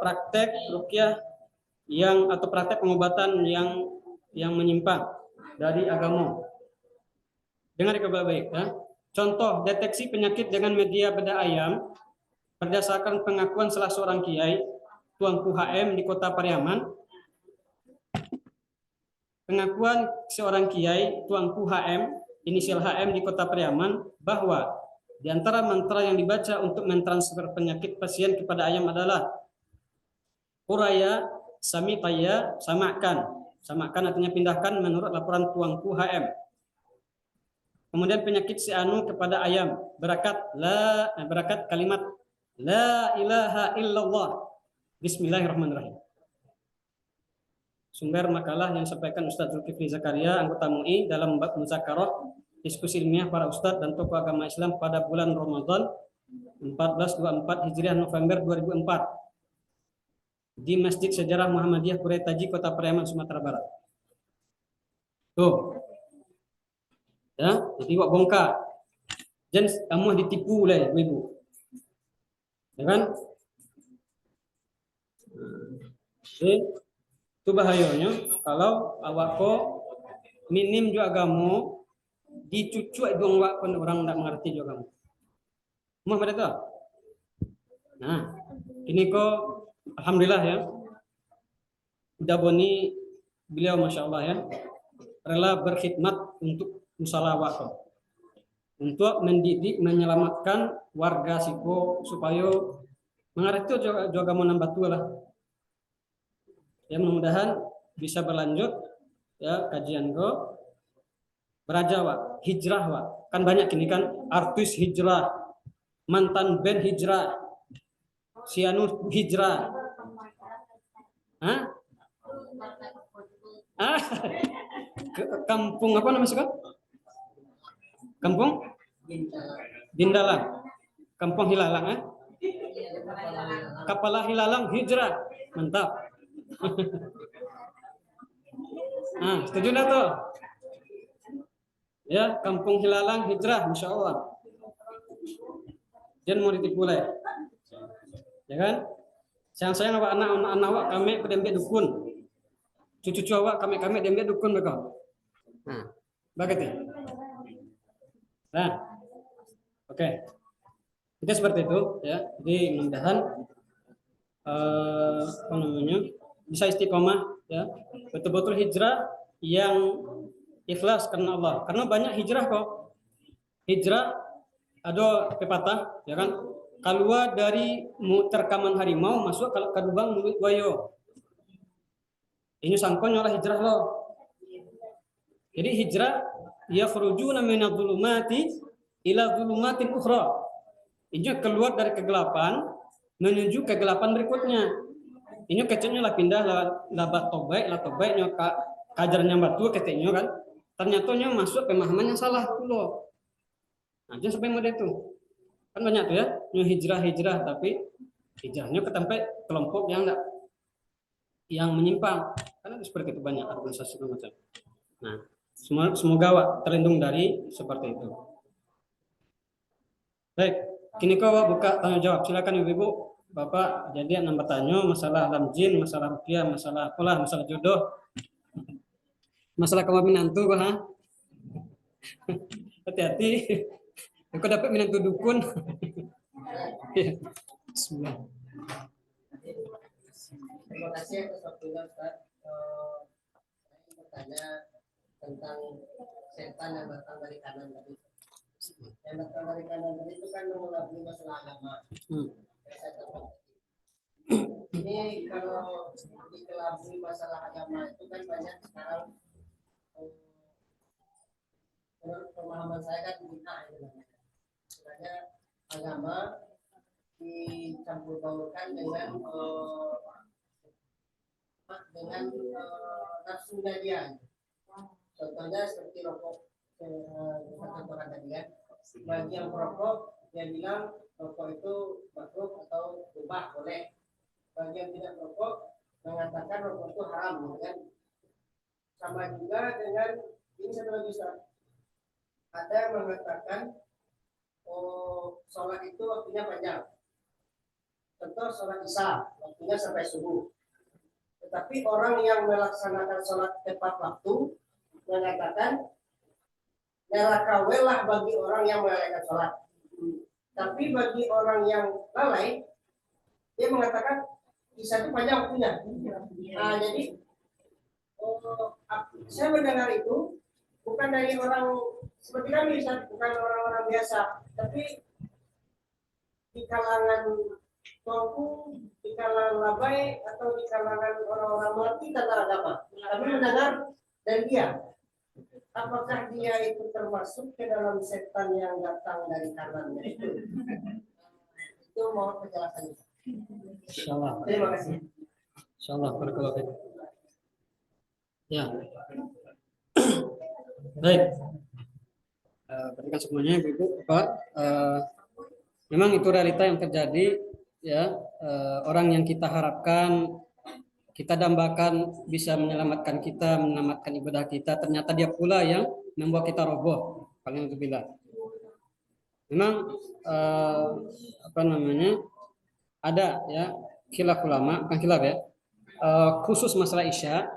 praktek ruqyah atau praktek pengobatan yang menyimpang dari agama. Dengar baik-baik ya. Contoh deteksi penyakit dengan media bedah ayam berdasarkan pengakuan salah seorang kiai, Tuanku HM di Kota Pariaman. Pengakuan seorang kiai, Tuanku HM, inisial HM di Kota Pariaman, bahwa di antara mantra yang dibaca untuk mentransfer penyakit pasien kepada ayam adalah Uraya, Samitaya, Samakan. Samakan artinya pindahkan menurut laporan Tuanku HM. Kemudian penyakit si anu kepada ayam, berakat kalimat la ilaha illallah. Bismillahirrahmanirrahim. Sumber makalah yang disampaikan Ustaz Zulkifli Zakaria, anggota MUI dalam bab muzakarah diskusi ilmiah para ustadz dan tokoh agama Islam pada bulan Ramadan 1424 Hijriah November 2004 di Masjid Sejarah Muhammadiyah Kuretaji, Kota Pariaman, Sumatera Barat. Tuh. Ya, jadi wak bongkar. Jangan kamu ditipu oleh ibu. Ya kan? Jadi, itu bahayanya kalau awak ko minim juga agama dicucuk dong wak pun orang tidak mengerti juga kamu. Mau mereka? Nah, ini kok alhamdulillah ya. Udah boni beliau masya Allah ya rela berkhidmat untuk musala wak untuk mendidik menyelamatkan warga Siko supaya mengerti juga agama nambah tua lah. Ya mudah-mudahan bisa berlanjut ya kajian go beraja Wak, hijrah Wak. Kan banyak ini kan artis hijrah, mantan band hijrah, sianu hijrah. Hah? Kampung apa namanya sekarang? Kampung Dindalang. Kampung Hilalang Kapalah Hilalang hijrah. Mantap. Setuju enggak tuh? Ya, Kampung Hilalang hijrah, Masya Allah. Jangan mau ditipu lah. Ya kan? Sayang-sayang awak anak-anak awak kami kedembek dukun. Cucu-cucu awak kami dembek dukun mereka. Begitu. Nah, oke. Kita seperti itu ya. Jadi mudah-mudahan apa namanya bisa istiqomah ya. Betul-betul hijrah yang ikhlas karena Allah. Karena banyak hijrah kok. Hijrah ada pepatah ya kan. Keluar dari terkaman harimau masuk kalau ke lubang mulut buaya. Ini sangkonya lah hijrah loh. Jadi hijrah yakhrujuna minadh-dhulumati ila dhulumatin ukhra. Ini keluar dari kegelapan menuju kegelapan berikutnya. Ini kecilnya lah pindah lah tobaiknya kajarnya batu keteknya kan. Ternyata nya masuk pemahaman yang salah loh. Nah, jangan sampai model itu. Kan banyak tuh ya, hijrah tapi hijrahnya ke tempat kelompok yang menyimpang. Karena seperti itu banyak organisasi macam. Nah, semoga Wak terlindung dari seperti itu. Baik, kini kau buka tanya jawab. Silakan Ibu-ibu, Bapak. Jadi yang nambah tanya masalah alam jin, masalah rupiah, masalah apalah, masalah jodoh, masalah kamu menantu, ha? Hati-hati. Kau dapat menantu dukun. Bismillah. Terima kasih atas waktunya Ustaz. Saya bertanya tentang setan yang datang dari kanan tadi. Yang datang dari kanan tadi itu kan mengelabui masalah agama. Ini kalau dikelabui masalah agama itu kan banyak sekarang. Menurut pemahaman saya kan bid'ah itu. Sebenarnya agama dicampur baurkan dengan nafsunya dia. Contohnya seperti rokok contohkan tadi kan. Bagi yang merokok dia bilang rokok itu makruh atau mubah boleh. Bagi yang tidak merokok mengatakan rokok itu haram kan. Sama juga dengan ini satu lagi Ustaz. Ada yang mengatakan sholat itu waktunya panjang. Contoh sholat isya waktunya sampai subuh. Tetapi orang yang melaksanakan sholat tepat waktu mengatakan neraka welah bagi orang yang melalaikan sholat. Tapi bagi orang yang lalai, dia mengatakan Isya itu panjang waktunya. Nah, jadi saya mendengar itu bukan dari orang seperti kami, bukan orang-orang biasa, tapi di kalangan tuanku, di kalangan labai, atau di kalangan orang-orang mengerti tentang agama. Kami mendengar dari dia. Apakah dia itu termasuk ke dalam setan yang datang dari kanannya itu? Itu mau penjelasannya. Insyaallah. Terima kasih. Insyaallah, barakallahu fiik. Ya. Baik. Berikan semuanya Ibu, Bapak. Memang itu realita yang terjadi, ya. Orang yang kita harapkan, kita dambakan bisa menyelamatkan kita, menyelamatkan ibadah kita, ternyata dia pula yang membuat kita roboh. Paling itu bilang. Memang apa namanya? Ada ya khilaf ulama, bukan khilaf ya. Khusus masalah Isya.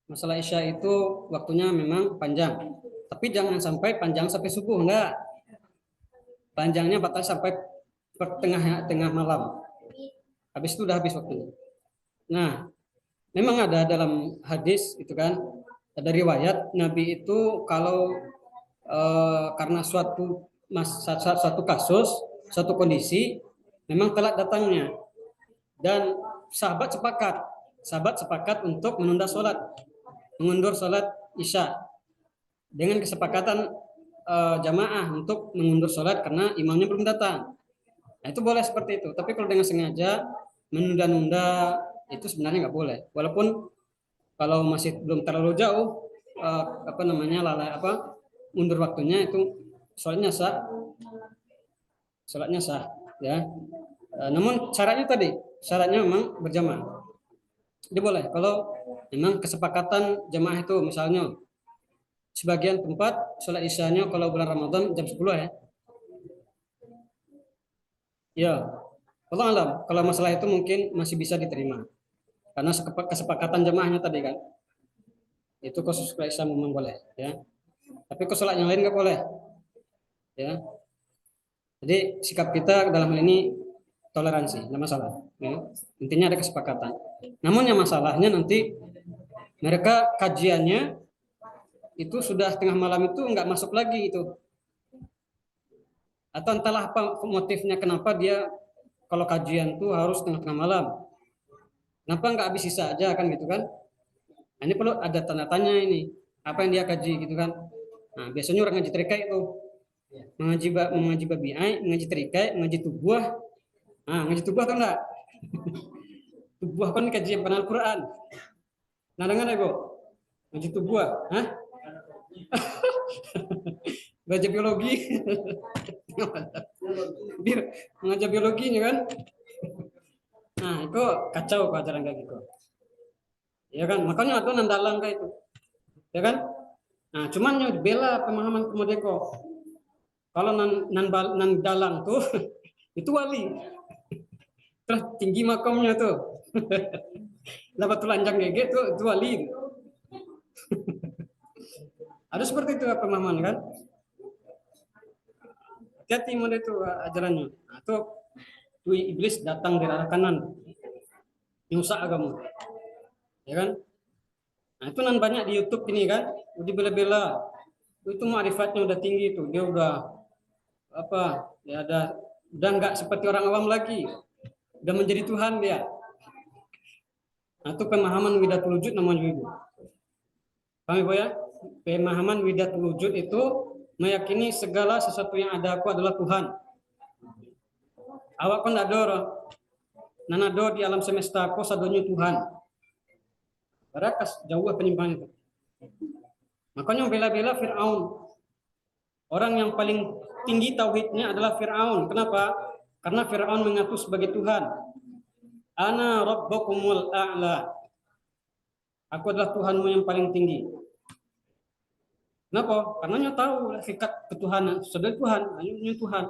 Masalah Isya itu waktunya memang panjang. Tapi jangan sampai panjang sampai subuh, enggak. Panjangnya batas sampai tengah malam. Habis itu udah habis waktunya. Nah, memang ada dalam hadis itu kan, ada riwayat Nabi itu kalau karena suatu kasus, suatu kondisi memang telat datangnya, dan sahabat sepakat untuk menunda sholat, mengundur sholat Isya dengan kesepakatan jamaah untuk mengundur sholat karena imamnya belum datang. Nah, itu boleh seperti itu. Tapi kalau dengan sengaja menunda-nunda itu sebenarnya nggak boleh. Walaupun kalau masih belum terlalu jauh mundur waktunya itu sholatnya sah ya. Namun syaratnya memang berjamaah. Jadi boleh kalau memang kesepakatan jamaah itu, misalnya sebagian tempat sholat isyanya kalau bulan Ramadan jam 10 ya. Ya, Allah alam. Kalau masalah itu mungkin masih bisa diterima. Karena kesepakatan jamaahnya tadi kan. Itu khusus sholat isya memang boleh ya. Tapi kalau sholat yang lain nggak boleh. Ya. Jadi sikap kita dalam hal ini toleransi, nggak masalah. Ya. Intinya ada kesepakatan. Namun yang masalahnya nanti mereka kajiannya itu sudah tengah malam itu nggak masuk lagi itu. Atau entahlah apa motifnya, kenapa dia kalau kajian tuh harus tengah malam. Kenapa nggak habis sisa aja kan gitu kan? Nah, ini perlu ada tanda tanya ini. Apa yang dia kaji gitu kan? Nah, biasanya orang ngaji trikai itu mengaji babi'ai, mengaji trikai, mengaji tubuh. Nah, ngaji tubuh kan enggak? Tubuh kan kajian Al-Quran. Nah, dengar ya, Bu? Ngaji tubuh. Hah? Belajar biologi. Mengajar biologinya kan? Nah, itu kacau ajaran kayak gitu. Ya kan? Makanya ada nandalang kayak itu. Ya kan? Nah, cuman yang bela pemahaman Komodeko. Kalau nan dalang tuh itu wali. Terus tinggi makamnya tuh. Dapat telanjang kayak gitu itu wali. Ada seperti itu pemahaman kan? Hati-hati model itu ajarannya. Nah, tuh iblis datang dari arah kanan. Nyusak agama. Ya kan? Nah, itu nan banyak di YouTube ini kan, udah bela-bela. Itu ma'rifatnya udah tinggi tuh, dia udah apa? Ya udah nggak seperti orang awam lagi. Udah menjadi Tuhan dia. Nah, itu pemahaman widatul wujud namanya itu. Paham Ibu ya? Pemahaman widatul wujud itu meyakini segala sesuatu yang ada aku adalah Tuhan. Awak kan ada orang. Nanado di alam semesta aku sadonya Tuhan. Barakas jauh penyimpangan itu. Makanya bela-bela Fir'aun. Orang yang paling tinggi tauhidnya adalah Fir'aun. Kenapa? Karena Fir'aun mengaku sebagai Tuhan. Ana rabbakumul a'la. Aku adalah Tuhanmu yang paling tinggi. Kenapa? Karena dia tahu hakikat ketuhanan. Sebagai Tuhan, hanya Tuhan.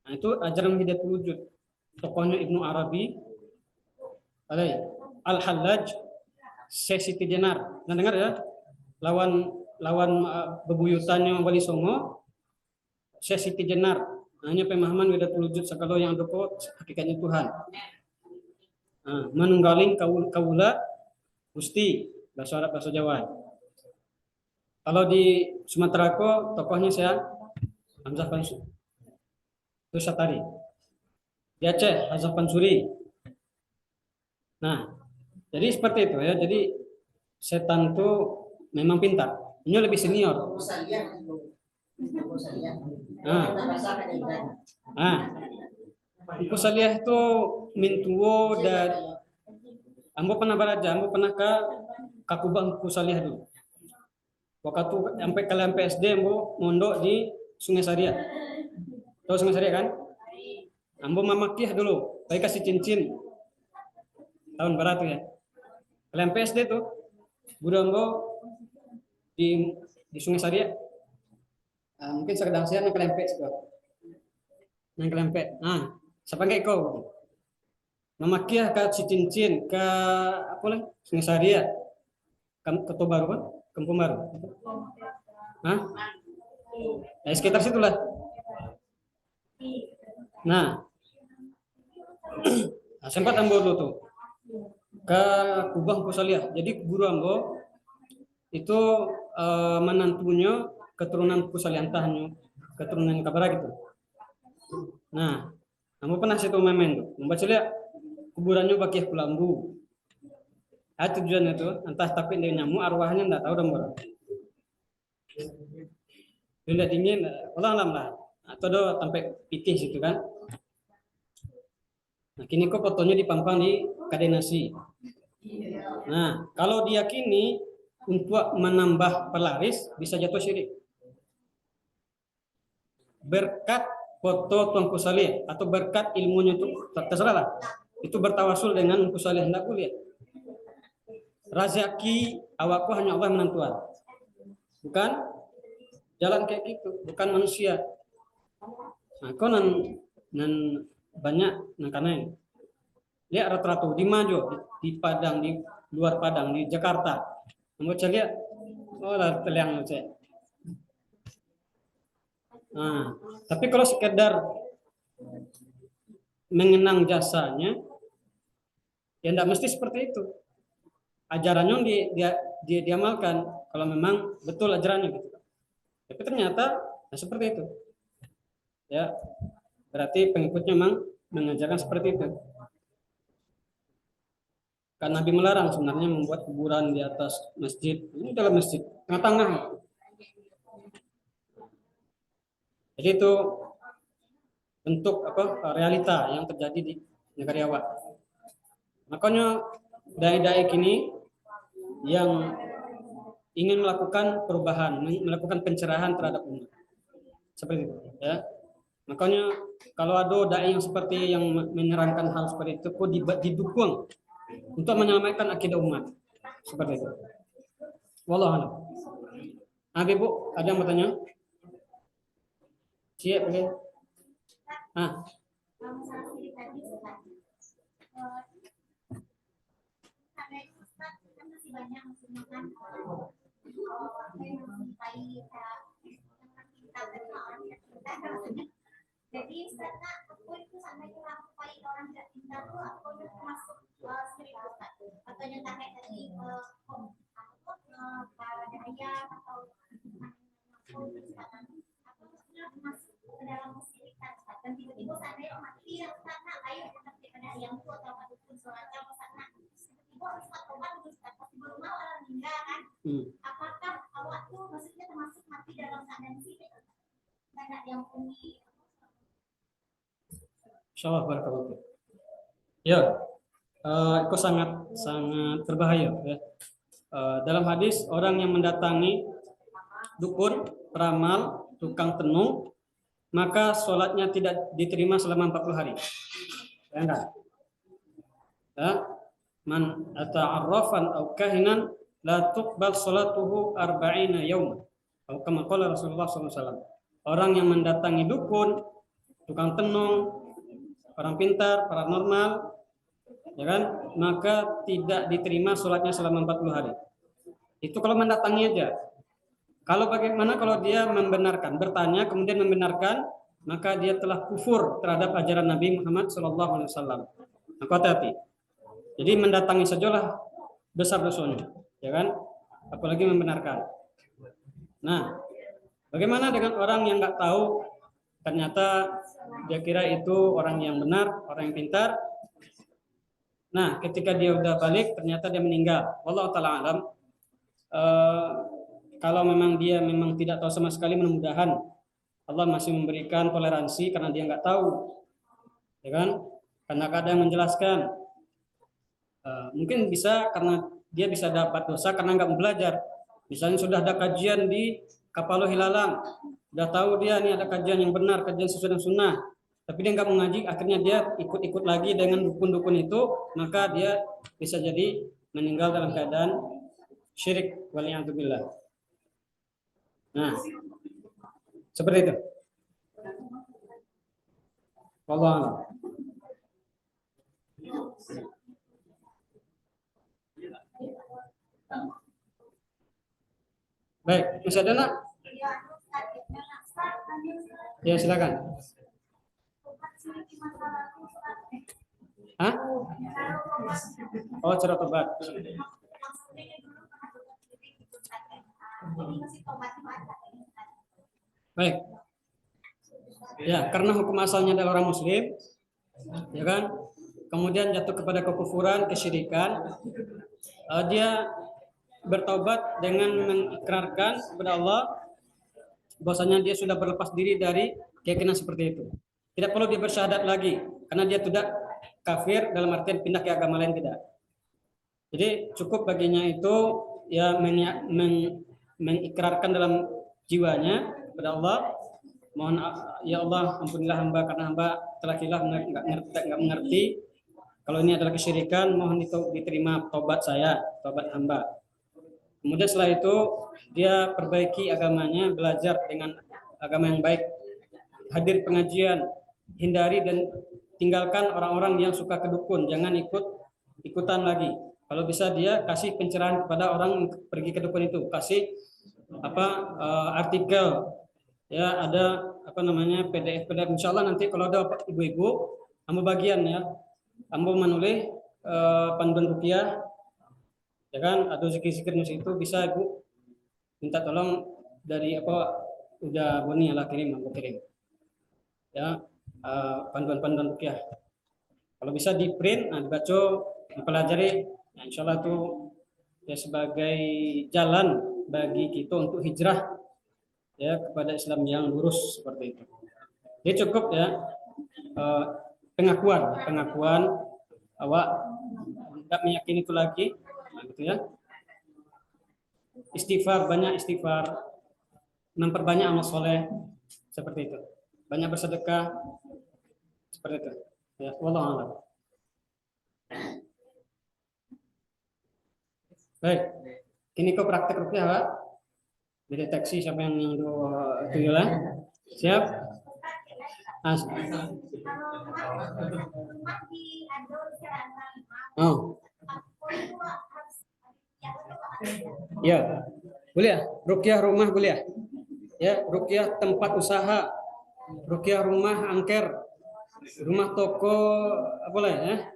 Nah, itu ajaran hidayatul wujud. Tokohnya Ibnu Arabi, Al-Hallaj, Syekh Siti Jenar. Nah, dengar ya, lawan lawan bebuyutannya Wali Songo, Syekh Siti Jenar, hanya pemahaman Widatul Wujud sakalo yang doko hakikatnya Tuhan. Nah, manunggaling kaula Gusti bahasa Arab bahasa Jawa. Kalau di Sumatera ko tokohnya saya Hamzah Pansuri. Itu Satari. Di Aceh Hazaf Pansuri. Nah, jadi seperti itu ya. Jadi setan itu memang pintar. Ini lebih senior. Buku Saliyah itu mintuo dan ambo pernah belajar, ambo pernah ke Kakubang Buku Saliyah dulu. Waktu sampai kalian PSD ambo mondok di Sungai Saria. Tahu Sungai Saria kan? Ambo mamakiyah dulu, baik kasih cincin. Tahun berapa ya? Kalian PSD tuh, Budak ambo di Sungai Saria. Mungkin sekedar saya nak kelempek juga. Nak kelempek. Nah, siapa kayak kau? Memakiah ke cincin ke apa lah? Sungai Saria. Ke Tobaru kan? Kampung Baru. Hah? Nah, sekitar situlah. Nah, sempat ambo dulu tuh ke Kubang Kusaliyah. Jadi guru ambo itu menantunya keturunan Kusaliantahnya, keturunan Kabara gitu. Nah, kamu pernah situ memen tuh, membaca lihat kuburannya Bakih Kulambu. Tujuannya itu, entah tapi dia nyamuk arwahnya enggak tahu dong orang. Dia dingin, ulang lah, atau do sampai pitih situ kan. Nah, kini kok fotonya dipampang di kadenasi. Nah, kalau diyakini untuk menambah pelaris bisa jatuh syirik. Berkat foto Tuan Kusalih atau berkat ilmunya itu terserah lah. Itu bertawasul dengan Kusalih hendak kuliah. Rezeki awakku hanya Allah menentukan. Bukan jalan kayak gitu, bukan manusia. Nah, kau nan banyak karena lihat rata-rata di Majo, di Padang, di luar Padang, di Jakarta. Mau lihat, oh lah teliang saya. Nah, tapi kalau sekedar mengenang jasanya, ya tidak mesti seperti itu. Ajarannya diamalkan kalau memang betul ajarannya gitu. Tapi ternyata seperti itu. Ya, berarti pengikutnya memang mengajarkan seperti itu. Karena Nabi melarang sebenarnya membuat kuburan di atas masjid. Ini dalam masjid, tengah-tengah. Jadi itu bentuk realita yang terjadi di negara Jawa. Makanya dai-dai kini yang ingin melakukan perubahan, melakukan pencerahan terhadap umat. Seperti itu, ya. Makanya kalau ada dai yang seperti yang menerangkan hal seperti itu, kok didukung untuk menyelamatkan akidah umat. Seperti itu. Wallahu a'lam. Bu, ada yang bertanya? Siap, oke. Jadi karena aku itu sampai melakukan orang tidak pintar tuh aku udah masuk sering atau nyata kayak tadi daya atau aku masuk ke dalam musyikan dan tiba-tiba saya mati yang karena ayo kita kepada yang itu atau apapun sholatnya sana tiba-tiba harus tobat terus pasti belum mau orang meninggal kan apakah awak tuh maksudnya termasuk mati dalam keadaan sini karena yang punya Insyaallah barakallahu. Ya, itu sangat berbahaya. Ya. Dalam hadis orang yang mendatangi dukun, peramal, tukang tenung, maka sholatnya tidak diterima selama 40 hari. Ya enggak? Ya. Man ata'arrafan aw kahinan la tuqbal sholatuhu 40 yaum. Atau kama qala Rasulullah SAW. Orang yang mendatangi dukun, tukang tenung, orang pintar, paranormal, ya kan, maka tidak diterima sholatnya selama 40 hari. Itu kalau mendatangi aja. Kalau bagaimana kalau dia membenarkan, bertanya kemudian membenarkan, maka dia telah kufur terhadap ajaran Nabi Muhammad SAW. Maka hati-hati. Jadi mendatangi sajalah besar dosanya, ya kan? Apalagi membenarkan. Nah, bagaimana dengan orang yang nggak tahu, ternyata dia kira itu orang yang benar, orang yang pintar. Nah, ketika dia udah balik, ternyata dia meninggal. Wallahu ta'ala alam. Kalau memang dia memang tidak tahu sama sekali, mudah-mudahan Allah masih memberikan toleransi karena dia nggak tahu, ya kan? Karena kadang menjelaskan, mungkin bisa karena dia bisa dapat dosa karena nggak belajar. Misalnya sudah ada kajian di Kapalo Hilalang, udah tahu dia nih ada kajian yang benar, kajian sesuai dengan sunnah, tapi dia nggak mengaji, akhirnya dia ikut-ikut lagi dengan dukun-dukun itu, maka dia bisa jadi meninggal dalam keadaan syirik, waliyadzubillah. Nah, seperti itu. Wallahu a'lam. Baik, masih ada nak? Ya, silakan. Hah? Oh, cara tobat. Baik. Ya, karena hukum asalnya adalah orang muslim, ya kan? Kemudian jatuh kepada kekufuran, kesyirikan, dia bertaubat dengan mengikrarkan kepada Allah bahwasanya dia sudah berlepas diri dari keyakinan seperti itu. Tidak perlu dia bersyahadat lagi, karena dia tidak kafir dalam artian pindah ke agama lain, tidak. Jadi cukup baginya itu ya mengikrarkan dalam jiwanya kepada Allah, mohon ya Allah ampunilah hamba karena hamba telah khilaf, nggak mengerti. Kalau ini adalah kesyirikan, mohon diterima taubat saya, taubat hamba. Kemudian setelah itu dia perbaiki agamanya, belajar dengan agama yang baik, hadir pengajian, hindari dan tinggalkan orang-orang yang suka kedukun, jangan ikutan lagi. Kalau bisa dia kasih pencerahan kepada orang yang pergi ke dukun itu, kasih artikel, ya ada PDF. Insya Allah nanti kalau ada ibu-ibu, ambo bagian ya, ambo menulis panduan rupiah, ya kan, atau zikir-zikir itu bisa ibu minta tolong dari udah Boni lah kirim, ambo kirim ya, panduan-panduan rupiah. Kalau bisa di print, dibaca, dipelajari. Nah, insya Allah itu ya sebagai jalan bagi kita untuk hijrah ya kepada Islam yang lurus seperti itu. Jadi cukup ya pengakuan awak tidak meyakini itu lagi, nah, gitu ya. Istighfar, banyak istighfar, memperbanyak amal soleh seperti itu. Banyak bersedekah seperti itu. Ya, wallahu a'lam. Baik, ini kok praktek rupiah, Pak. Dideteksi siapa yang itu ya. Siap? Oh. Ya, boleh ya. Ruqyah rumah boleh ya. Ya, ruqyah tempat usaha, ruqyah rumah angker, rumah toko boleh ya.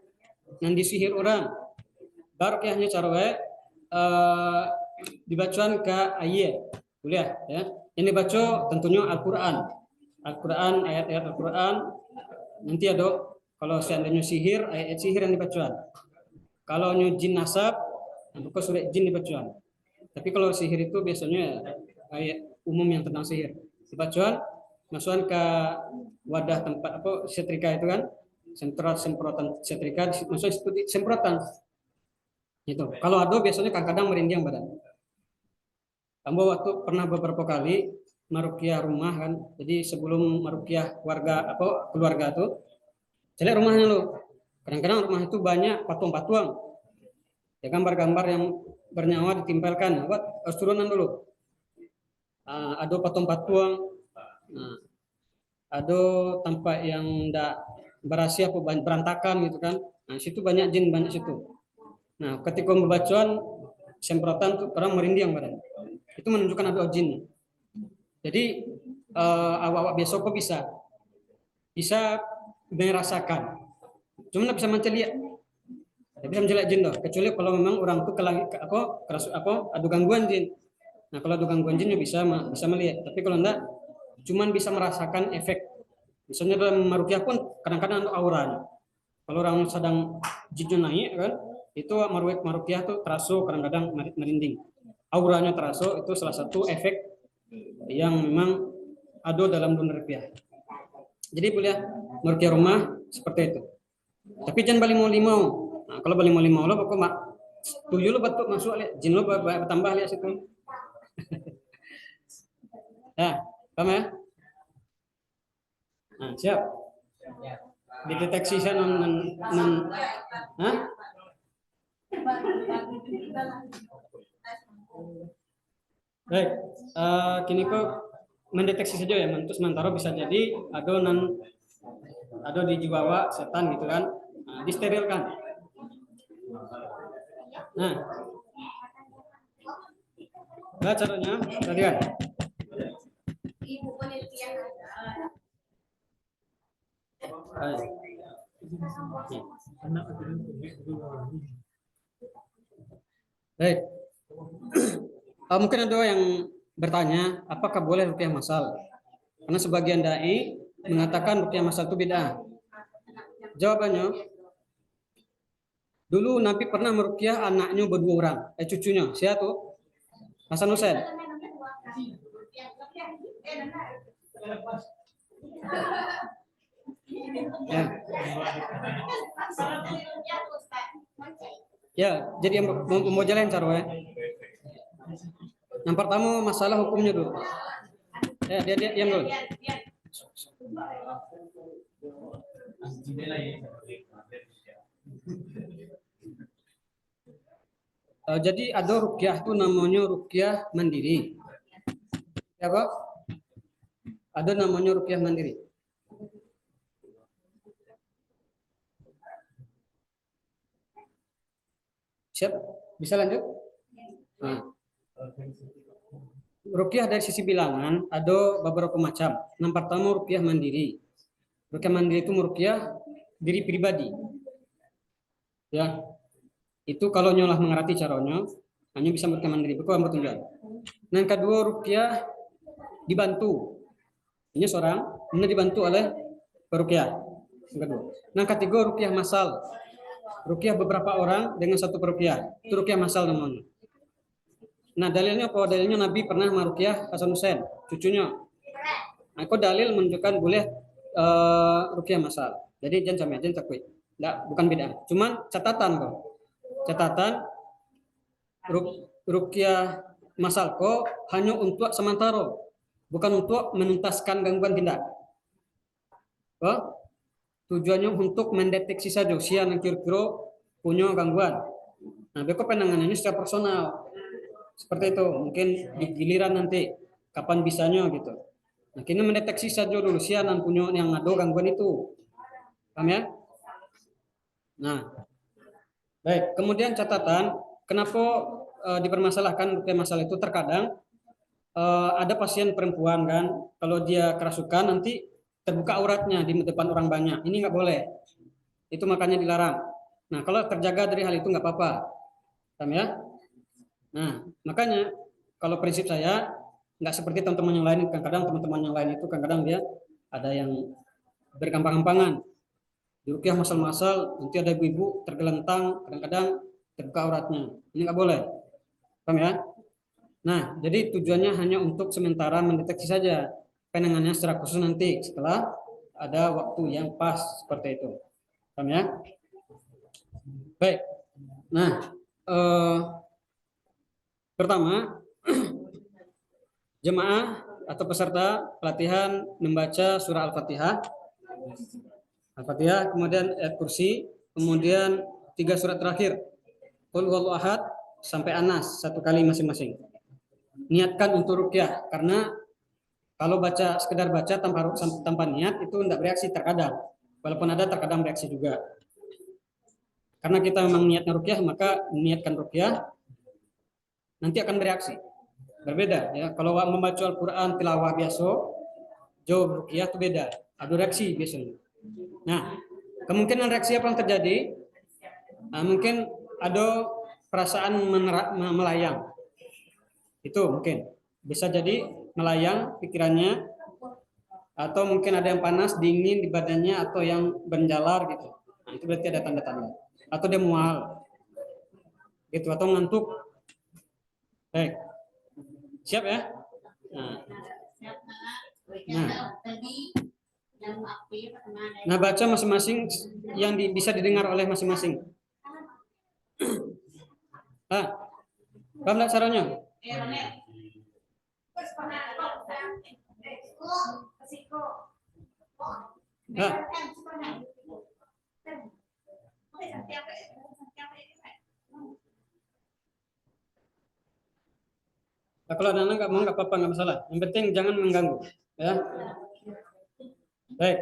Yang disihir orang. Baruqyahnya cara dibacaan ke ayat, boleh ya. Yang dibaca tentunya Al-Qur'an. Al-Quran, ayat-ayat Al-Quran. Nanti ada kalau seandainya sihir, ayat sihir yang dibacaan. Kalau jin nasab, maka surat jin dibacaan. Tapi kalau sihir itu biasanya ayat umum yang tentang sihir dibacaan, masukkan ke wadah tempat setrika itu kan, semprotan setrika, masuk semprotan. Itu. Kalau ada biasanya kadang-kadang merinding badan. Ambo waktu pernah beberapa kali maruqyah rumah kan. Jadi sebelum maruqyah keluarga tuh, saya lihat rumahnya lo. Kadang-kadang rumah itu banyak patung-patung. Ya gambar-gambar yang bernyawa ditempelkan. Harus turunan dulu. Ada patung-patung. Ada tempat yang tidak berasi berantakan gitu kan. Nah, situ banyak jin, banyak situ. Nah, ketika membacaan semprotan tuh orang merinding badan. itu menunjukkan ada jin. Jadi awak-awak biasa kok bisa merasakan, cuma nggak bisa menceliak, tidak bisa menceliak jin loh, kecuali kalau memang orang itu ada gangguan jin. Nah kalau ada gangguan jin ya bisa melihat, tapi kalau enggak cuman bisa merasakan efek. Misalnya dalam marukyah pun kadang-kadang ada aura. Kalau orang sedang jinnya naik kan, itu marukyah tuh terasa kadang-kadang merinding. Auranya terasa, itu salah satu efek yang memang ada dalam dunia rukyah. Jadi boleh marukyah rumah seperti itu. Tapi jangan balik mau limau. Nah, kalau balik mau limau lo pokok mak tujuh lo batuk masuk lihat, jin lo bertambah lihat situ. Ya, paham ya? Nah, siap. Dideteksi saya hah? Baik, kini kok mendeteksi saja ya, untuk sementara bisa jadi ada di jiwa setan gitu kan, nah, disterilkan. Nah, caranya tadi kan. Baik. Mungkin ada yang bertanya, apakah boleh rukyah masal? Karena sebagian dai mengatakan rukyah masal itu bid'ah. Jawabannya, dulu Nabi pernah merukyah anaknya berdua orang, cucunya. Siapa tuh? Hasan Husain. Ya, jadi yang mau jalan cara ya. Yang pertama masalah hukumnya dulu. Ya, dia yang dulu. Jadi ada rukyah itu namanya rukyah mandiri. Ya, Pak? Ada namanya rukyah mandiri. Siap? Bisa lanjut? Nah. Rukyah dari sisi bilangan ada beberapa macam. Yang pertama rukyah mandiri. Rukyah mandiri itu merukyah diri pribadi. Ya. Itu kalau nyolah mengerti caranya, hanya bisa merukyah mandiri. Itu yang bertunjuk. Yang kedua rukyah dibantu. Ini seorang, ini dibantu oleh perukyah. Yang kedua. Yang ketiga rukyah masal. Rukyah beberapa orang dengan satu perukyah. Itu rukyah masal namanya. Nah dalilnya apa? Dalilnya Nabi pernah merukyah Hasan Husain, cucunya. Nah, itu dalil menunjukkan boleh rukyah masal. Jadi jangan sampai jangan takut. Enggak, bukan beda. Cuman catatan kok. Catatan rukyah masal kok hanya untuk sementara, bukan untuk menuntaskan gangguan tindak. Tujuannya untuk mendeteksi saja usia yang kira-kira punya gangguan. Nah, beko penanganannya secara personal. Seperti itu, mungkin di giliran nanti kapan bisanya gitu. Nah, kini mendeteksi saja dulu usia dan punya yang ada gangguan itu. Paham ya? Nah, baik. Kemudian catatan, kenapa dipermasalahkan rukyah masal itu terkadang ada pasien perempuan kan, kalau dia kerasukan nanti terbuka auratnya di depan orang banyak. Ini nggak boleh. Itu makanya dilarang. Nah, kalau terjaga dari hal itu nggak apa-apa. Paham ya? Nah, makanya kalau prinsip saya nggak seperti teman-teman yang lain. Kadang-kadang teman-teman yang lain itu kadang-kadang dia ada yang bergampang-gampangan. Di rukyah masal-masal nanti ada ibu-ibu tergelentang, kadang-kadang terbuka auratnya. Ini nggak boleh. Paham ya? Nah, jadi tujuannya hanya untuk sementara mendeteksi saja. Penanganannya secara khusus nanti setelah ada waktu yang pas seperti itu. Paham ya? Baik. Nah, pertama, jemaah atau peserta pelatihan membaca surah Al-Fatihah. Al-Fatihah, kemudian ayat kursi, kemudian 3 surat terakhir. Qul huwallahu ahad sampai Anas 1 kali masing-masing. Niatkan untuk rukyah, karena kalau sekedar baca tanpa niat itu tidak bereaksi terkadang. Walaupun ada terkadang bereaksi juga. Karena kita memang niatnya rukyah, maka niatkan rukyah nanti akan bereaksi. Berbeda ya. Kalau membaca Al-Qur'an tilawah biasa, jauh ruqyah itu beda. Ada reaksi biasanya. Nah, kemungkinan reaksi apa yang terjadi? Nah, mungkin ada perasaan melayang. Itu mungkin bisa jadi melayang pikirannya, atau mungkin ada yang panas, dingin di badannya, atau yang berjalar gitu. Nah, itu berarti ada tanda-tanda. Atau dia mual, gitu, atau ngantuk. Baik, siap ya? Nah, nah, nah baca masing-masing yang bisa didengar oleh masing-masing. Ah, paham nggak caranya? Nah, nah, kalau anak nggak mau nggak apa-apa, nggak masalah. Yang penting jangan mengganggu, ya. Baik.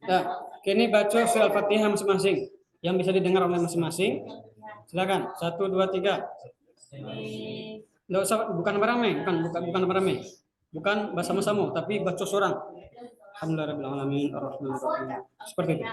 Nah, kini baca surah Al-Fatihah masing-masing yang bisa didengar oleh masing-masing. Silakan. 1, 2, 3. Nggak usah, bukan beramai, bukan beramai. Bukan bersama-sama, tapi baca seorang. Alhamdulillahirobbilalamin arrahmanirrahim. Seperti itu.